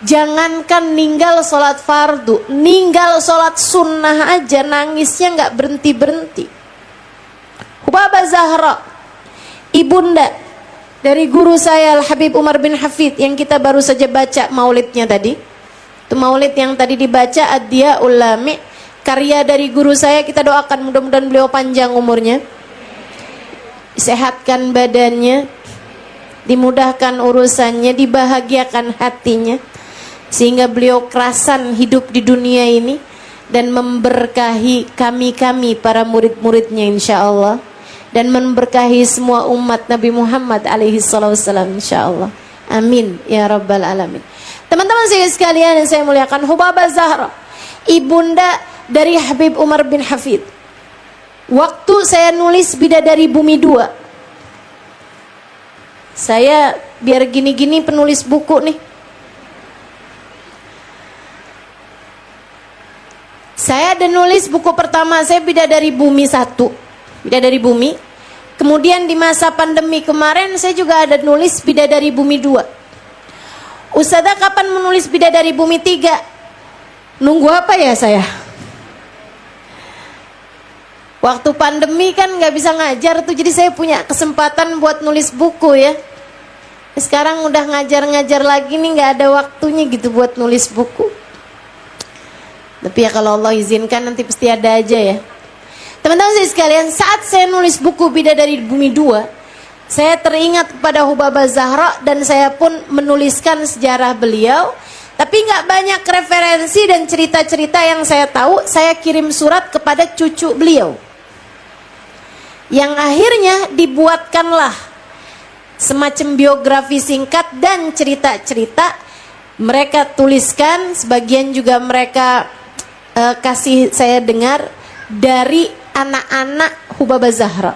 jangankan ninggal sholat fardu, ninggal sholat sunnah aja nangisnya gak berhenti-berhenti. Hubabah Zahra, ibunda dari guru saya Al-Habib Umar bin Hafid, yang kita baru saja baca maulidnya tadi. Itu maulid yang tadi dibaca, Ad-Diya'ul Lami', karya dari guru saya. Kita doakan mudah-mudahan beliau panjang umurnya, sehatkan badannya, dimudahkan urusannya, dibahagiakan hatinya, sehingga beliau kerasan hidup di dunia ini dan memberkahi kami para murid-muridnya insyaallah, dan memberkahi semua umat Nabi Muhammad alaihi wasallam insyaallah. Amin ya rabbal alamin. Teman-teman saya sekalian yang saya muliakan, Hubabah Zahra, ibunda dari Habib Umar bin Hafid. Waktu saya nulis Bidadari Bumi 2, saya biar gini-gini penulis buku nih. Saya ada nulis buku pertama saya Bidadari Bumi 1, Bidadari Bumi. Kemudian di masa pandemi kemarin saya juga ada nulis Bidadari Bumi 2. Ustazah kapan menulis Bidadari Bumi 3? Nunggu apa ya saya? Waktu pandemi kan gak bisa ngajar tuh, jadi saya punya kesempatan buat nulis buku ya. Sekarang udah ngajar-ngajar lagi nih, nggak ada waktunya gitu buat nulis buku. Tapi ya kalau Allah izinkan nanti pasti ada aja ya. Teman-teman saya sekalian, saat saya nulis buku Bidadari Bumi 2, saya teringat kepada Hubabah Zahra dan saya pun menuliskan sejarah beliau. Tapi nggak banyak referensi dan cerita-cerita yang saya tahu. Saya kirim surat kepada cucu beliau, yang akhirnya dibuatkanlah semacam biografi singkat dan cerita-cerita mereka tuliskan. Sebagian juga mereka kasih saya dengar dari anak-anak Hubabah Zahra,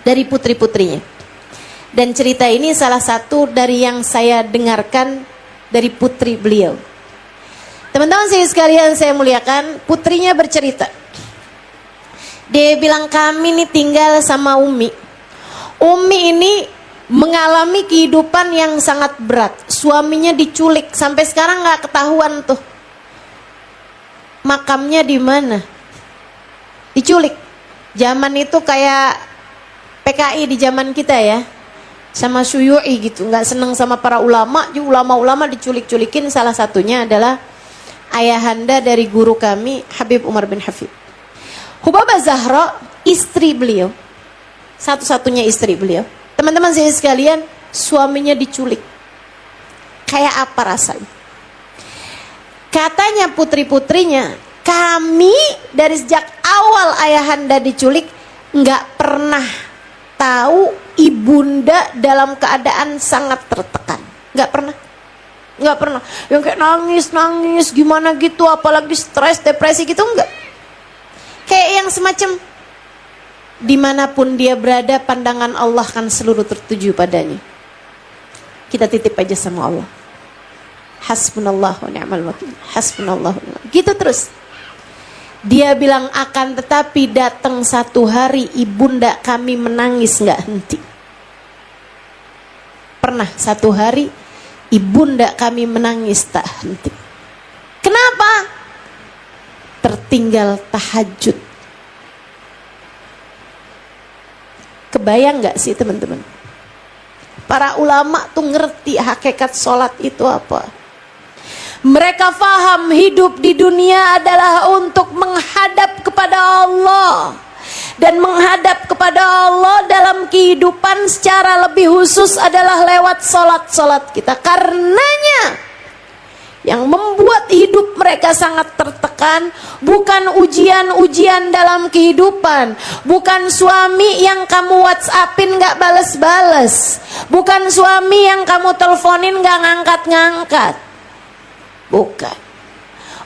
dari putri-putrinya. Dan cerita ini salah satu dari yang saya dengarkan dari putri beliau. Teman-teman saya sekalian, saya muliakan, putrinya bercerita. Dia bilang, kami nih tinggal sama Umi. Umi ini mengalami kehidupan yang sangat berat. Suaminya diculik, sampai sekarang nggak ketahuan tuh makamnya di mana. Diculik. Zaman itu kayak PKI di zaman kita ya, sama Syuyu'i gitu, nggak seneng sama para ulama. Ulama-ulama diculik-culikin. Salah satunya adalah ayahanda dari guru kami, Habib Umar bin Hafid. Hubabah Zahra, istri beliau, satu-satunya istri beliau. Teman-teman saya sekalian, suaminya diculik. Kayak apa rasanya? Katanya putri-putrinya, kami dari sejak awal ayahanda diculik nggak pernah tahu ibunda dalam keadaan sangat tertekan. Nggak pernah. Yang kayak nangis gimana gitu, apalagi stres, depresi gitu, enggak. Kayak yang semacam dimanapun dia berada, pandangan Allah kan seluruh tertuju padanya. Kita titip aja sama Allah. Hasbunallahu wa ni'mal wakil. Hasbunallahu wa ni'mal wakil. Gitu terus. Dia bilang, akan tetapi datang satu hari ibunda kami menangis nggak henti. Pernah satu hari ibunda kami menangis tak henti. Kenapa? Tertinggal tahajud. Kebayang gak sih teman-teman? Para ulama tuh ngerti hakikat sholat itu apa. Mereka faham hidup di dunia adalah untuk menghadap kepada Allah. Dan menghadap kepada Allah dalam kehidupan secara lebih khusus adalah lewat sholat-sholat kita. Karenanya yang membuat hidup mereka sangat tertekan bukan ujian-ujian dalam kehidupan, bukan suami yang kamu WhatsAppin gak bales-bales, bukan suami yang kamu teleponin gak ngangkat-ngangkat, bukan.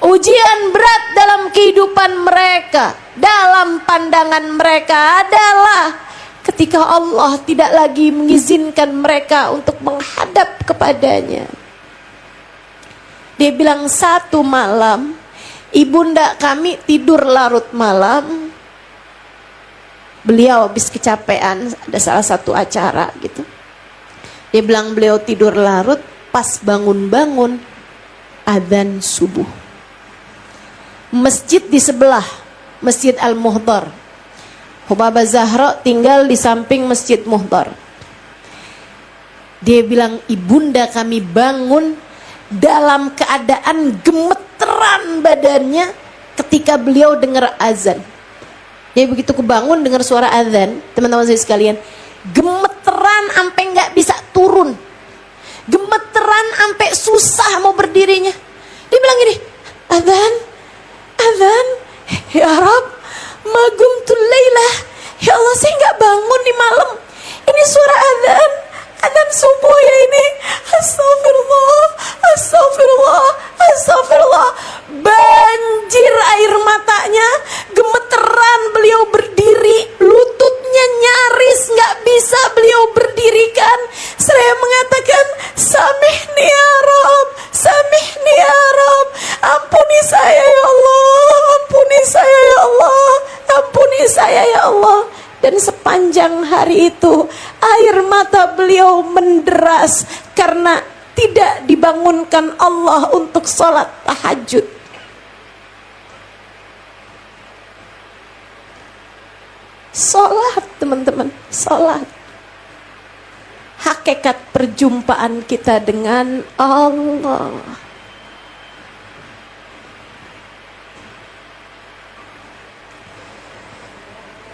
Ujian berat dalam kehidupan mereka, dalam pandangan mereka adalah ketika Allah tidak lagi mengizinkan mereka untuk menghadap kepadanya. Dia bilang, satu malam ibunda kami tidur larut malam. Beliau habis kecapean, ada salah satu acara gitu. Dia bilang beliau tidur larut, pas bangun-bangun adzan subuh. Masjid di sebelah, Masjid Al-Muhdar. Hubabah Zahra tinggal di samping Masjid Muhdar. Dia bilang, ibunda kami bangun dalam keadaan gemeteran badannya ketika beliau dengar azan. Dia begitu kebangun dengar suara azan, teman-teman saya sekalian, gemeteran sampai nggak bisa turun, gemeteran sampai susah mau berdirinya. Dia bilang gini, azan, ya Rab, magumtul lailah, ya Allah saya nggak bangun di malam, ini suara azan subuh ya ini. Astagfirullah. Banjir air matanya, gemeteran beliau berdiri, lututnya nyaris nggak bisa beliau berdirikan. Saya mengatakan, samihni ya Rab, ampuni saya ya Allah. Dan sepanjang hari itu air mata beliau menderas karena tidak dibangunkan Allah untuk sholat tahajud. Sholat teman-teman, sholat. hakikat perjumpaan kita dengan Allah.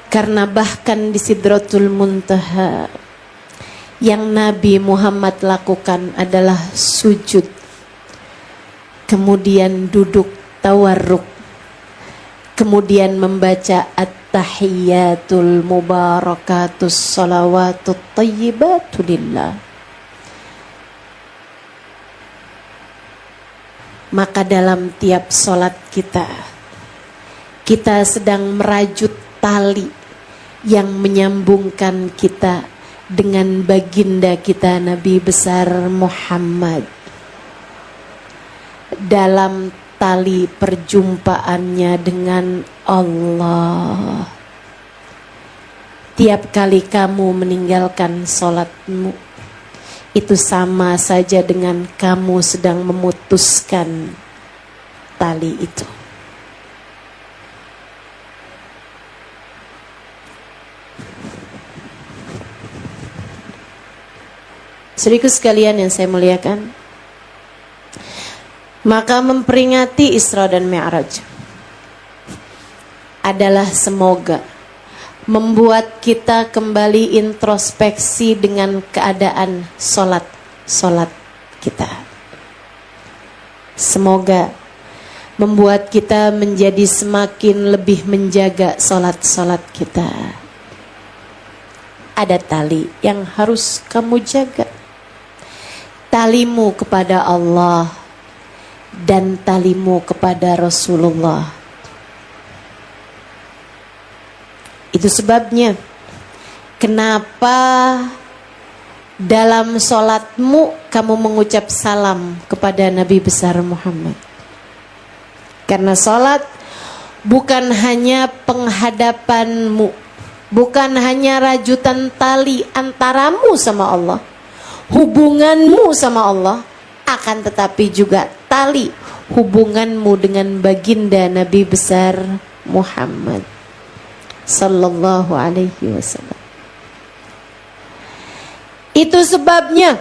Karena bahkan di Sidratul Muntaha yang Nabi Muhammad lakukan adalah sujud, kemudian duduk tawarruk, kemudian membaca at-tahiyyatul mubarakatus salawatut thayyibatu lillah. Maka dalam tiap solat kita sedang merajut tali yang menyambungkan kita dengan baginda kita Nabi besar Muhammad dalam tali perjumpaannya dengan Allah. Tiap kali kamu meninggalkan solatmu, itu sama saja dengan kamu sedang memutuskan tali itu. Saudaraku sekalian yang saya muliakan, maka memperingati Isra dan Mi'raj adalah semoga membuat kita kembali introspeksi dengan keadaan solat kita. Semoga membuat kita menjadi semakin lebih menjaga solat kita. Ada tali yang harus kamu jaga. Talimu kepada Allah dan talimu kepada Rasulullah. Itu sebabnya kenapa dalam sholatmu kamu mengucap salam kepada Nabi besar Muhammad. Karena sholat bukan hanya penghadapanmu, bukan hanya rajutan tali antaramu sama Allah, hubunganmu sama Allah, akan tetapi juga tali hubunganmu dengan baginda Nabi besar Muhammad sallallahu alaihi wasallam. Itu sebabnya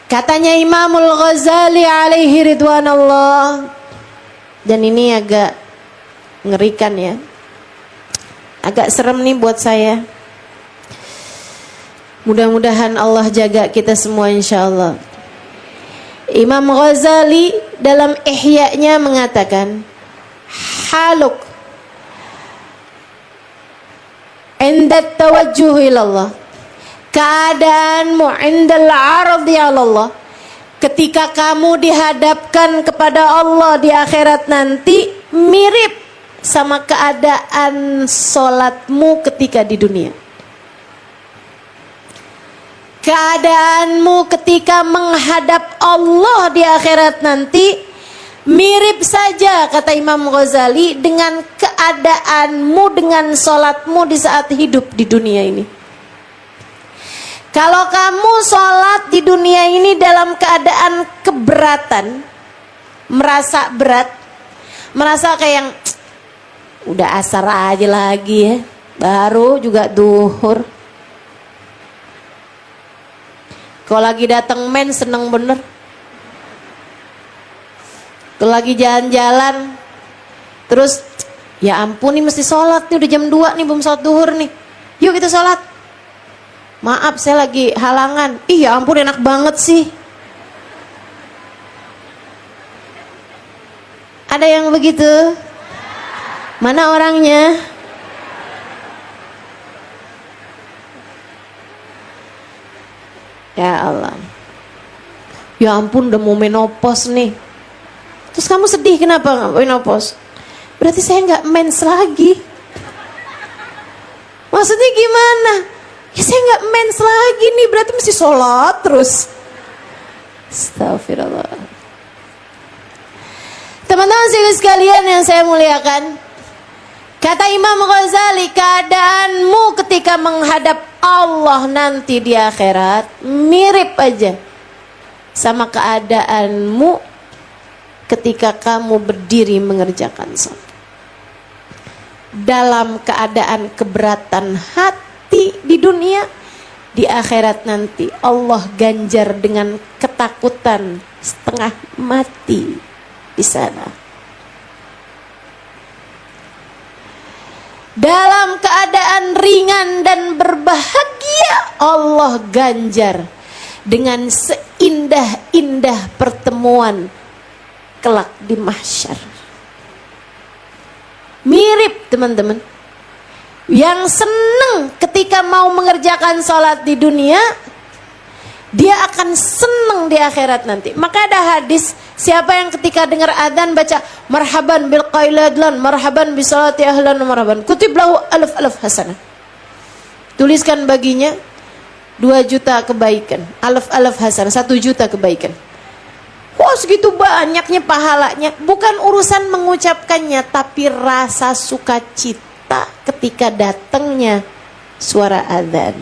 katanya Imamul Ghazali alaihi ridwanullah, dan ini agak ngerikan ya, agak serem nih buat saya. Mudah-mudahan Allah jaga kita semua insyaallah. Imam Ghazali dalam Ihya-nya mengatakan, haluk inda tawajjuh ilallah, keadaanmu indal ardi Allah, ketika kamu dihadapkan kepada Allah di akhirat nanti, mirip sama keadaan solatmu ketika di dunia. Keadaanmu ketika menghadap Allah di akhirat nanti mirip saja, kata Imam Ghazali, dengan keadaanmu, dengan sholatmu di saat hidup di dunia ini. Kalau kamu sholat di dunia ini dalam keadaan keberatan, merasa berat, merasa kayak yang udah asar aja lagi ya, baru juga duhur. Kalau lagi datang men seneng bener. Kalau lagi jalan-jalan, terus ya ampun nih mesti sholat nih, udah jam 2 nih belum sholat duhur nih. Yuk kita sholat. Maaf saya lagi halangan. Ih ya ampun enak banget sih. Ada yang begitu? Mana orangnya? Ya Allah. Ya ampun udah mau menopause nih. Terus kamu sedih kenapa nggak menopause? Berarti saya nggak mens lagi. Maksudnya gimana? Ya saya nggak mens lagi nih, berarti mesti sholat terus. Astagfirullah. Teman-teman sekalian yang saya muliakan, kata Imam Ghazali, keadaanmu ketika menghadap Allah nanti di akhirat mirip aja sama keadaanmu ketika kamu berdiri mengerjakan sholat. Dalam keadaan keberatan hati di dunia, di akhirat nanti Allah ganjar dengan ketakutan setengah mati di sana. Dalam keadaan ringan dan berbahagia Allah ganjar dengan seindah-indah pertemuan kelak di mahsyar. Mirip teman-teman. Yang senang ketika mau mengerjakan sholat di dunia, dia akan senang di akhirat nanti. Maka ada hadis, siapa yang ketika dengar adzan baca marhaban bil qailadlan, marhaban bi sholati ahlan, marhaban kutib lahu alaf hasanah. Tuliskan baginya 2 juta kebaikan, alaf hasanah, 1 juta kebaikan. Wah, segitu banyaknya pahalanya. Bukan urusan mengucapkannya, tapi rasa sukacita ketika datangnya suara adzan.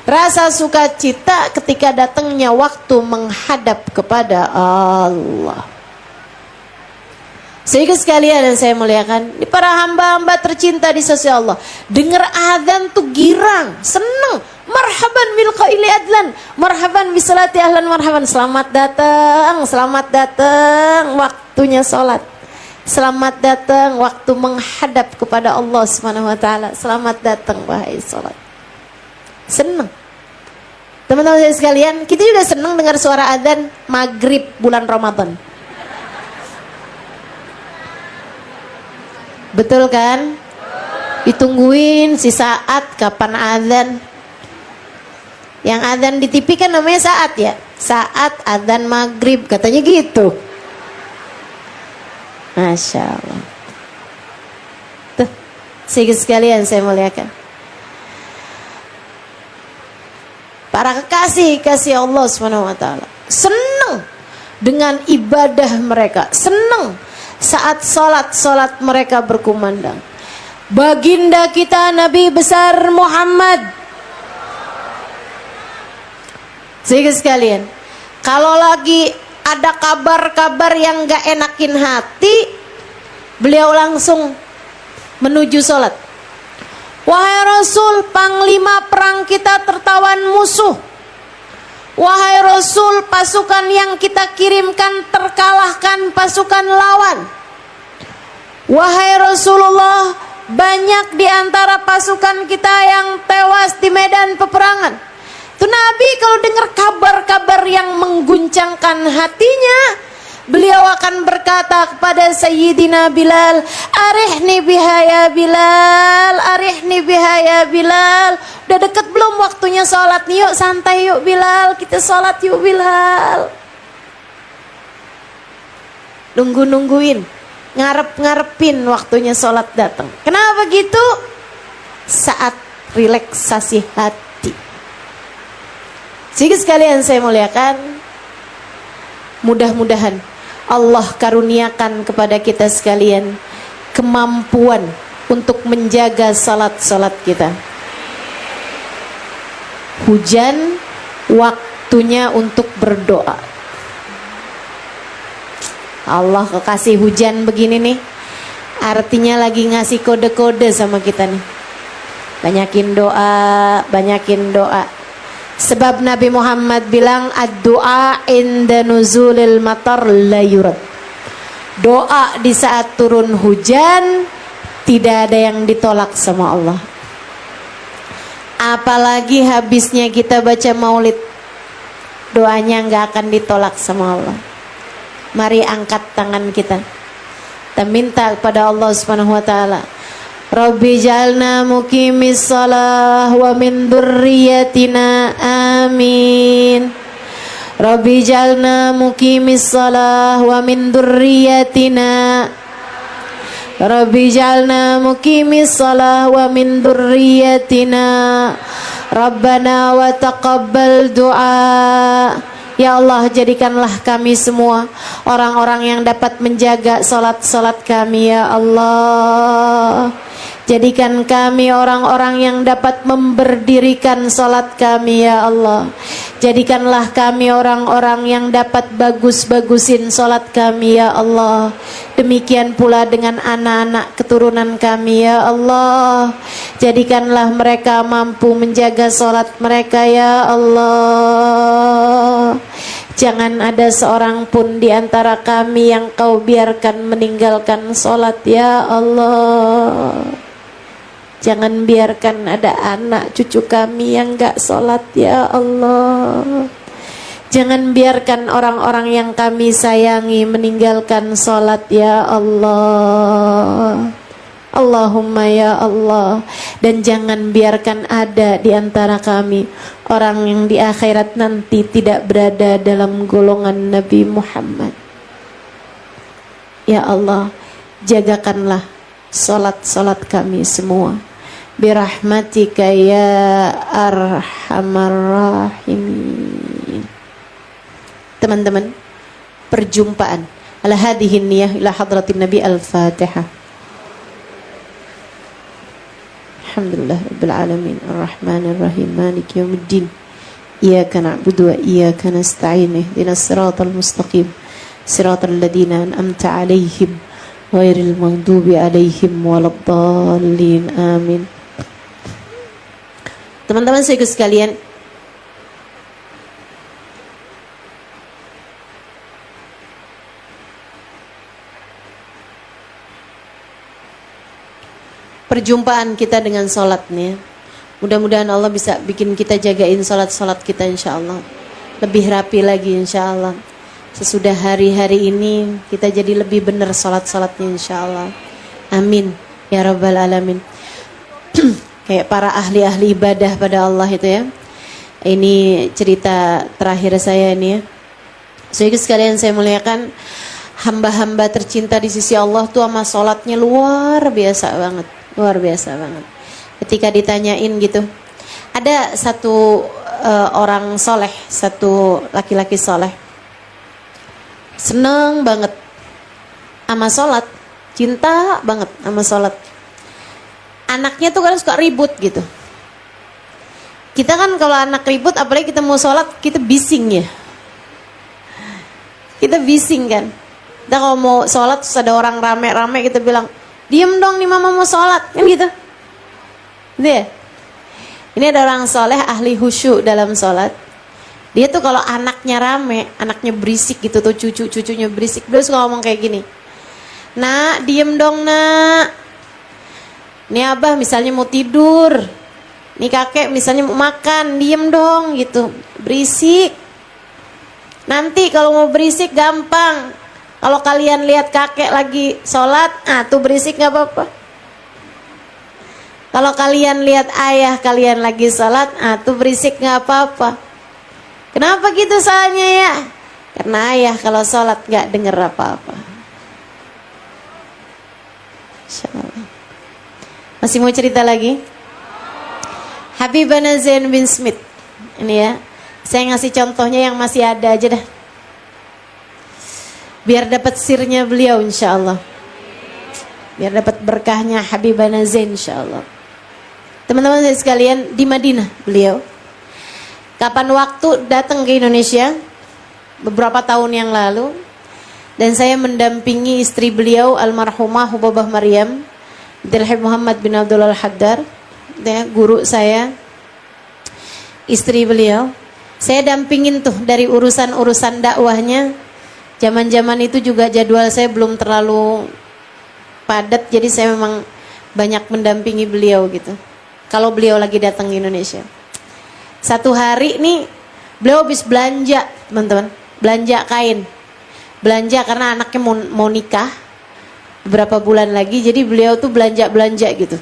Rasa sukacita ketika datangnya waktu menghadap kepada Allah. Sehingga sekalian yang saya muliakan, para hamba-hamba tercinta di sisi Allah, dengar adzan tuh girang, senang. Marhaban bil qaili adlan, marhaban bi salati ahlan, marhaban, selamat datang waktunya salat. Selamat datang waktu menghadap kepada Allah Subhanahu wa taala. Selamat datang wahai salat. Senang. Teman-teman saya sekalian, kita juga senang dengar suara adzan maghrib bulan Ramadan. Betul kan? Ditungguin si saat kapan adzan. Yang adzan di TV kan namanya saat ya. Saat adzan maghrib katanya gitu. Masya Allah. Tuh, sedikit sekalian saya muliakan. Para kekasih Allah SWT senang dengan ibadah mereka, senang saat solat mereka berkumandang. Baginda kita Nabi besar Muhammad. Sedikit sekalian, kalau lagi ada kabar-kabar yang gak enakin hati, beliau langsung menuju sholat. Wahai Rasul, panglima perang kita tertawan musuh. Wahai Rasul, pasukan yang kita kirimkan terkalahkan pasukan lawan. Wahai Rasulullah, banyak di antara pasukan kita yang tewas di medan peperangan. Tuh Nabi kalau dengar kabar-kabar yang mengguncangkan hatinya, beliau akan berkata kepada Sayyidina Bilal, arihni biha ya Bilal, arihni biha ya Bilal. Udah deket belum waktunya sholat nih, yuk santai yuk Bilal, kita sholat yuk Bilal. Nungguin, ngarepin waktunya sholat datang. Kenapa gitu? Saat relaksasi hati. Jadi sekalian saya muliakan, mudah-mudahan Allah karuniakan kepada kita sekalian kemampuan untuk menjaga salat-salat kita. Hujan, waktunya untuk berdoa. Allah kasih hujan begini nih, artinya lagi ngasih kode-kode sama kita nih. Banyakin doa. Sebab Nabi Muhammad bilang ad-du'a inda nuzulil matar la yurad. Doa di saat turun hujan tidak ada yang ditolak sama Allah. Apalagi habisnya kita baca maulid, doanya nggak akan ditolak sama Allah. Mari angkat tangan kita minta kepada Allah Subhanahu wa taala, Rabbi jalna muqimis salah wa min dzurriyyatina amin. Rabbi jalna muqimis salah wa min dzurriyyatina. Rabbi jalna muqimis salah wa min dzurriyyatina. Rabbana wa taqabbal du'a. Ya Allah, jadikanlah kami semua orang-orang yang dapat menjaga salat-salat kami ya Allah. Jadikan kami orang-orang yang dapat memberdirikan salat kami ya Allah. Jadikanlah kami orang-orang yang dapat bagus-bagusin sholat kami ya Allah. Demikian pula dengan anak-anak keturunan kami ya Allah. Jadikanlah mereka mampu menjaga sholat mereka ya Allah. Jangan ada seorang pun di antara kami yang kau biarkan meninggalkan sholat ya Allah. Jangan biarkan ada anak cucu kami yang gak sholat ya Allah. Jangan biarkan orang-orang yang kami sayangi meninggalkan sholat ya Allah. Allahumma ya Allah. Dan jangan biarkan ada di antara kami orang yang di akhirat nanti tidak berada dalam golongan Nabi Muhammad. Ya Allah, jagakanlah sholat-sholat kami semua birahmatika ya arhamar rahimin. Teman-teman, perjumpaan ala hadhihi niyah ila hadratin Nabi. Al-Fatihah. Alhamdulillah rabbil alamin arrahmanir rahim maliki yaumiddin iyyaka na'budu wa iyyaka nasta'in ihdinas siratal mustaqim siratal ladzina an'amta 'alaihim ghairil maghdubi 'alaihim waladdallin amin. Teman-teman saya sekalian, perjumpaan kita dengan sholat nih, mudah-mudahan Allah bisa bikin kita jagain sholat-sholat kita insya Allah lebih rapi lagi insya Allah. Sesudah hari-hari ini kita jadi lebih benar sholat-sholatnya insya Allah. Amin ya rabbal alamin. Kayak para ahli-ahli ibadah pada Allah itu ya. Ini cerita terakhir saya ini ya. Saudara sekalian saya muliakan, hamba-hamba tercinta di sisi Allah tuh sama sholatnya luar biasa banget. Luar biasa banget. Ketika ditanyain gitu, ada satu orang soleh, satu laki-laki soleh, seneng banget sama sholat, cinta banget sama sholat. Anaknya tuh kan suka ribut gitu. Kita kan kalau anak ribut, apalagi kita mau sholat, kita bising ya. Kita bising kan. Kita kalau mau sholat terus ada orang rame-rame, kita bilang, diem dong nih mama mau sholat, kan gitu. Gitu ya. Ini ada orang soleh ahli khusyuk dalam sholat. Dia tuh kalau anaknya rame, anaknya berisik gitu tuh, cucunya berisik, dia suka ngomong kayak gini, nak diem dong nak. Nih abah misalnya mau tidur, nih kakek misalnya mau makan, diem dong gitu, berisik. Nanti kalau mau berisik gampang, kalau kalian lihat kakek lagi sholat, tuh berisik gak apa-apa. Kalau kalian lihat ayah kalian lagi sholat, tuh berisik gak apa-apa. Kenapa gitu soalnya ya? Karena ayah kalau sholat gak denger apa-apa. Insyaallah. Masih mau cerita lagi? Habibana Zain bin Smith. Ini ya, saya ngasih contohnya yang masih ada aja dah, biar dapat sirnya beliau insya Allah, biar dapat berkahnya Habibana Zain insya Allah. Teman-teman saya sekalian, di Madinah beliau, kapan waktu datang ke Indonesia beberapa tahun yang lalu, dan saya mendampingi istri beliau almarhumah Hubabah Maryam Abdul Muhammad bin Abdullah Al-Haddar, ya, guru saya, istri beliau. Saya dampingin tuh dari urusan-urusan dakwahnya. Zaman-zaman itu juga jadwal saya belum terlalu padat, jadi saya memang banyak mendampingi beliau gitu. Kalau beliau lagi datang ke Indonesia. Satu hari nih, beliau habis belanja, teman-teman. Belanja kain. Belanja karena anaknya mau nikah beberapa bulan lagi, jadi beliau tuh belanja gitu.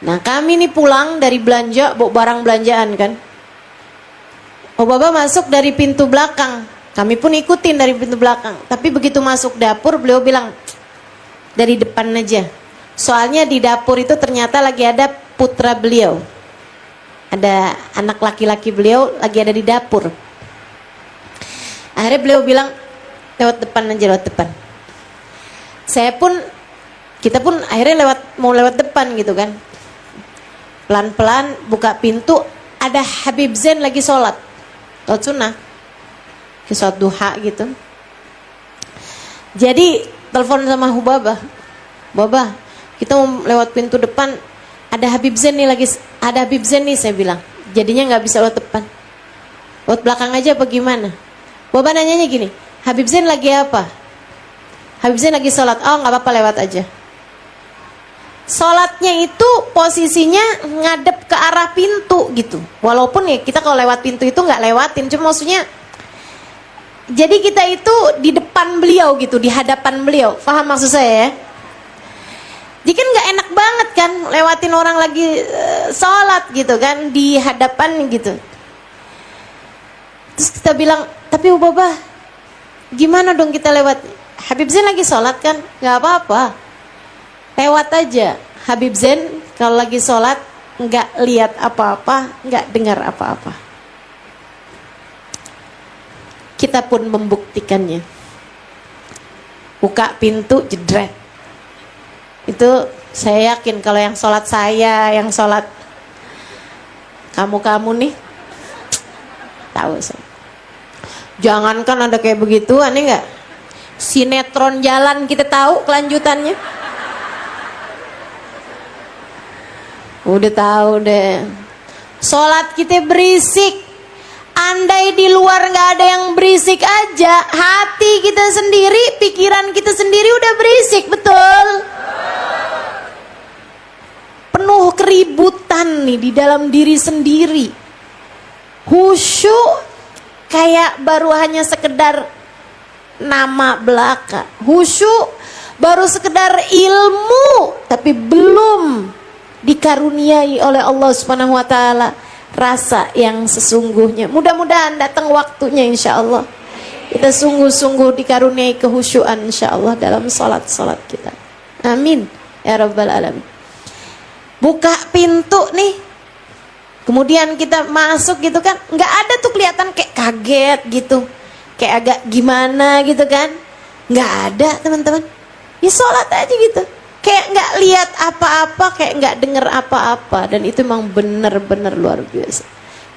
Nah kami nih pulang dari belanja, bawa barang belanjaan kan. Baba masuk dari pintu belakang, kami pun ikutin dari pintu belakang. Tapi begitu masuk dapur, beliau bilang, dari depan aja. Soalnya di dapur itu ternyata lagi ada putra beliau, ada anak laki-laki beliau lagi ada di dapur. Akhirnya beliau bilang, lewat depan aja, lewat depan. Kita pun akhirnya mau lewat depan gitu kan. Pelan-pelan buka pintu, ada Habib Zain lagi sholat sunnah, ke sholat duha gitu. Jadi telepon sama Hubabah, Baba, kita mau lewat pintu depan, ada Habib Zain nih lagi, ada Habib Zain nih, saya bilang. Jadinya nggak bisa lewat depan, lewat belakang aja apa gimana? Baba nanyanya gini, Habib Zain lagi apa? Habib Zain lagi sholat. Oh nggak apa-apa, lewat aja. Sholatnya itu posisinya ngadep ke arah pintu gitu. Walaupun ya kita kalau lewat pintu itu nggak lewatin, cuma maksudnya jadi kita itu di depan beliau gitu, di hadapan beliau. Paham maksud saya ya? Jadi kan nggak enak banget kan lewatin orang lagi sholat gitu kan di hadapan gitu. Terus kita bilang, tapi Baba, gimana dong kita lewat? Habib Zain lagi sholat kan? Nggak apa-apa, lewat aja. Habib Zain kalau lagi sholat nggak lihat apa-apa, nggak dengar apa-apa. Kita pun membuktikannya. Buka pintu, jedret. Itu saya yakin kalau yang sholat saya, yang sholat kamu-kamu nih, tahu saya. Jangankan ada kayak begitu, aneh nggak? Sinetron jalan kita tahu kelanjutannya. Udah tahu deh. Sholat kita berisik. Andai di luar nggak ada yang berisik aja, hati kita sendiri, pikiran kita sendiri udah berisik, betul? Penuh keributan nih di dalam diri sendiri. Khusyuk kayak baru hanya sekedar nama belaka. Khusyuk baru sekedar ilmu, tapi belum dikaruniai oleh Allah Subhanahu wa taala rasa yang sesungguhnya. Mudah-mudahan datang waktunya insyaallah kita sungguh-sungguh dikaruniai kehusyuan insyaallah dalam salat-salat kita. Amin ya rabbal alamin. Buka pintu nih, kemudian kita masuk gitu kan, nggak ada tuh kelihatan kayak kaget gitu, kayak agak gimana gitu kan, nggak ada teman-teman. Ya sholat aja gitu, kayak nggak lihat apa-apa, kayak nggak dengar apa-apa. Dan itu memang benar-benar luar biasa.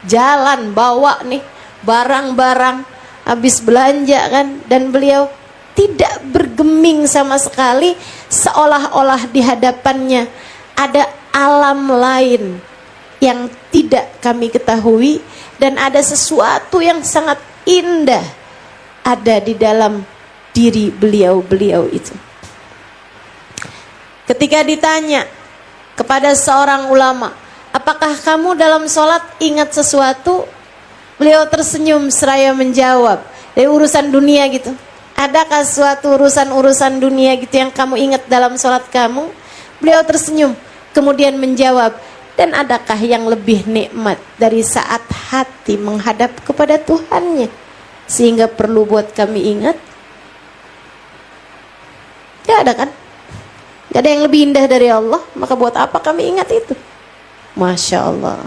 Jalan bawa nih barang-barang, habis belanja kan, dan beliau tidak bergeming sama sekali, seolah-olah di hadapannya ada alam lain yang tidak kami ketahui, dan ada sesuatu yang sangat indah ada di dalam diri beliau-beliau itu. Ketika ditanya kepada seorang ulama, apakah kamu dalam sholat ingat sesuatu? Beliau tersenyum seraya menjawab, dari urusan dunia gitu. Adakah suatu urusan-urusan dunia gitu yang kamu ingat dalam sholat kamu? Beliau tersenyum, kemudian menjawab, dan adakah yang lebih nikmat dari saat hati menghadap kepada Tuhannya sehingga perlu buat kami ingat? Ya ada kan? Gak ada yang lebih indah dari Allah, maka buat apa kami ingat itu? Masya Allah,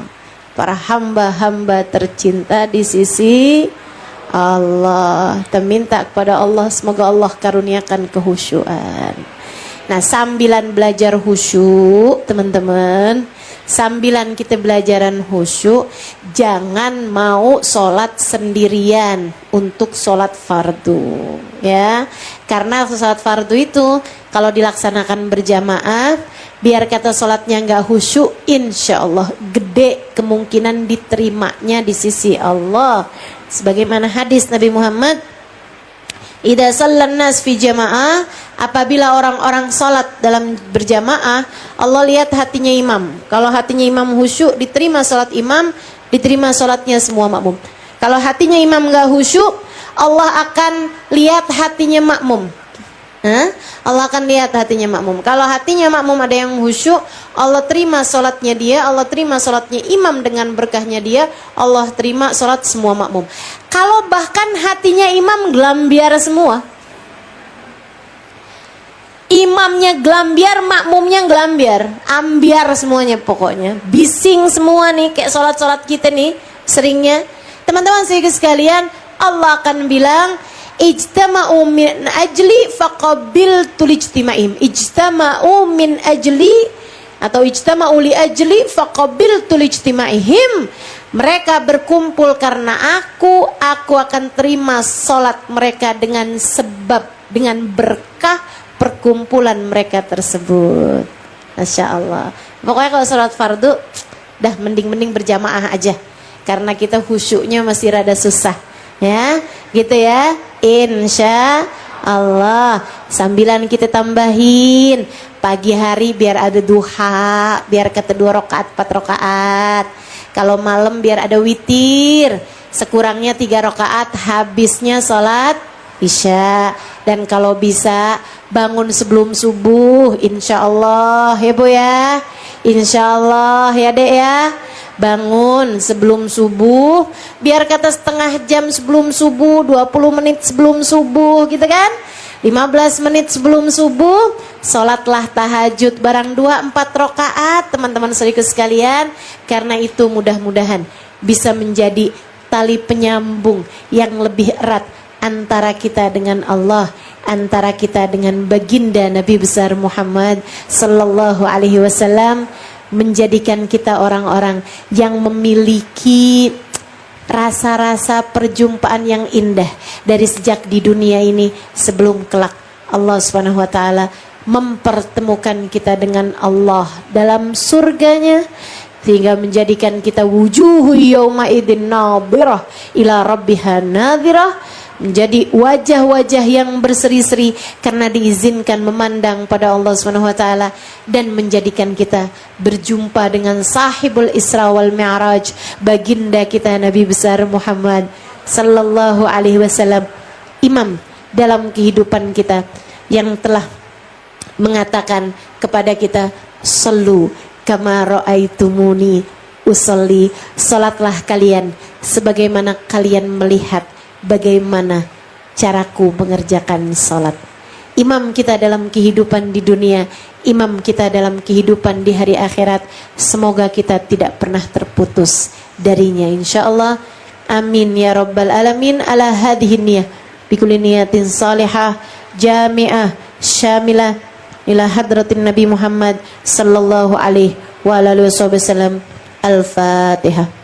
para hamba-hamba tercinta di sisi Allah. Kita minta kepada Allah, semoga Allah karuniakan kehusyuan. Nah, sambilan belajar khusyuk teman-teman, sambilan kita belajaran khusyuk, jangan mau sholat sendirian untuk sholat fardu ya. Karena sholat fardu itu kalau dilaksanakan berjamaah, biar kata sholatnya nggak khusyuk, insya Allah gede kemungkinan diterimanya di sisi Allah. Sebagaimana hadis Nabi Muhammad, idza shallan nas fi jamaah, apabila orang-orang salat dalam berjamaah, Allah lihat hatinya imam. Kalau hatinya imam khusyuk, diterima salat imam, diterima salatnya semua makmum. Kalau hatinya imam enggak khusyuk, Allah akan lihat hatinya makmum. Allah akan lihat hatinya makmum. Kalau hatinya makmum ada yang khusyuk, Allah terima salatnya dia, Allah terima salatnya imam dengan berkahnya dia, Allah terima salat semua makmum. Kalau bahkan hatinya imam gelambiar semua, imamnya gelambiar, makmumnya gelambiar, ambiar semuanya pokoknya, bising semua nih, kayak sholat-sholat kita nih seringnya. Teman-teman sekalian, Allah akan bilang, ijtama'u min ajli faqabiltu lijtima'im. Ijtama'u min ajli atau ijtama'u li ajli faqabiltu lijtima'ihim. Mereka berkumpul karena aku akan terima sholat mereka dengan berkah perkumpulan mereka tersebut. Masya Allah. Pokoknya kalau sholat fardu, dah mending berjamaah aja, karena kita khusyuknya masih rada susah, ya, gitu ya. Insya Allah. Sambilan kita tambahin pagi hari biar ada duha, biar kata 2 rakaat 4 rakaat. Kalau malam biar ada witir, sekurangnya 3 rakaat, habisnya sholat isya. Dan kalau bisa bangun sebelum subuh, insya Allah ya Bu ya, insya Allah ya Dek ya. Bangun sebelum subuh, biar kata setengah jam sebelum subuh, 20 menit sebelum subuh gitu kan, 15 menit sebelum subuh, sholatlah tahajud barang 2-4 rakaat teman-teman saudaraku sekalian. Karena itu mudah-mudahan bisa menjadi tali penyambung yang lebih erat antara kita dengan Allah, antara kita dengan baginda Nabi besar Muhammad sallallahu alaihi wasallam, menjadikan kita orang-orang yang memiliki rasa-rasa perjumpaan yang indah dari sejak di dunia ini sebelum kelak Allah Subhanahu wa taala mempertemukan kita dengan Allah dalam surganya, sehingga menjadikan kita wujuhu yauma idzin nadhirah ila rabbiha nadhirah, menjadi wajah-wajah yang berseri-seri karena diizinkan memandang pada Allah Subhanahu wa taala, dan menjadikan kita berjumpa dengan sahibul Isra wal Mi'raj, baginda kita Nabi besar Muhammad sallallahu alaihi wasallam, imam dalam kehidupan kita yang telah mengatakan kepada kita, sallu kama ra'aitumuni usolli, salatlah kalian sebagaimana kalian melihat bagaimana caraku mengerjakan salat. Imam kita dalam kehidupan di dunia, imam kita dalam kehidupan di hari akhirat, semoga kita tidak pernah terputus darinya insyaallah. Amin ya rabbal alamin. Ala hadhihi niyah bikulli niyatin salihah jami'ah syamilah ila hadratin Nabi Muhammad sallallahu alaihi wa alihi wasallam. Al-Fatihah.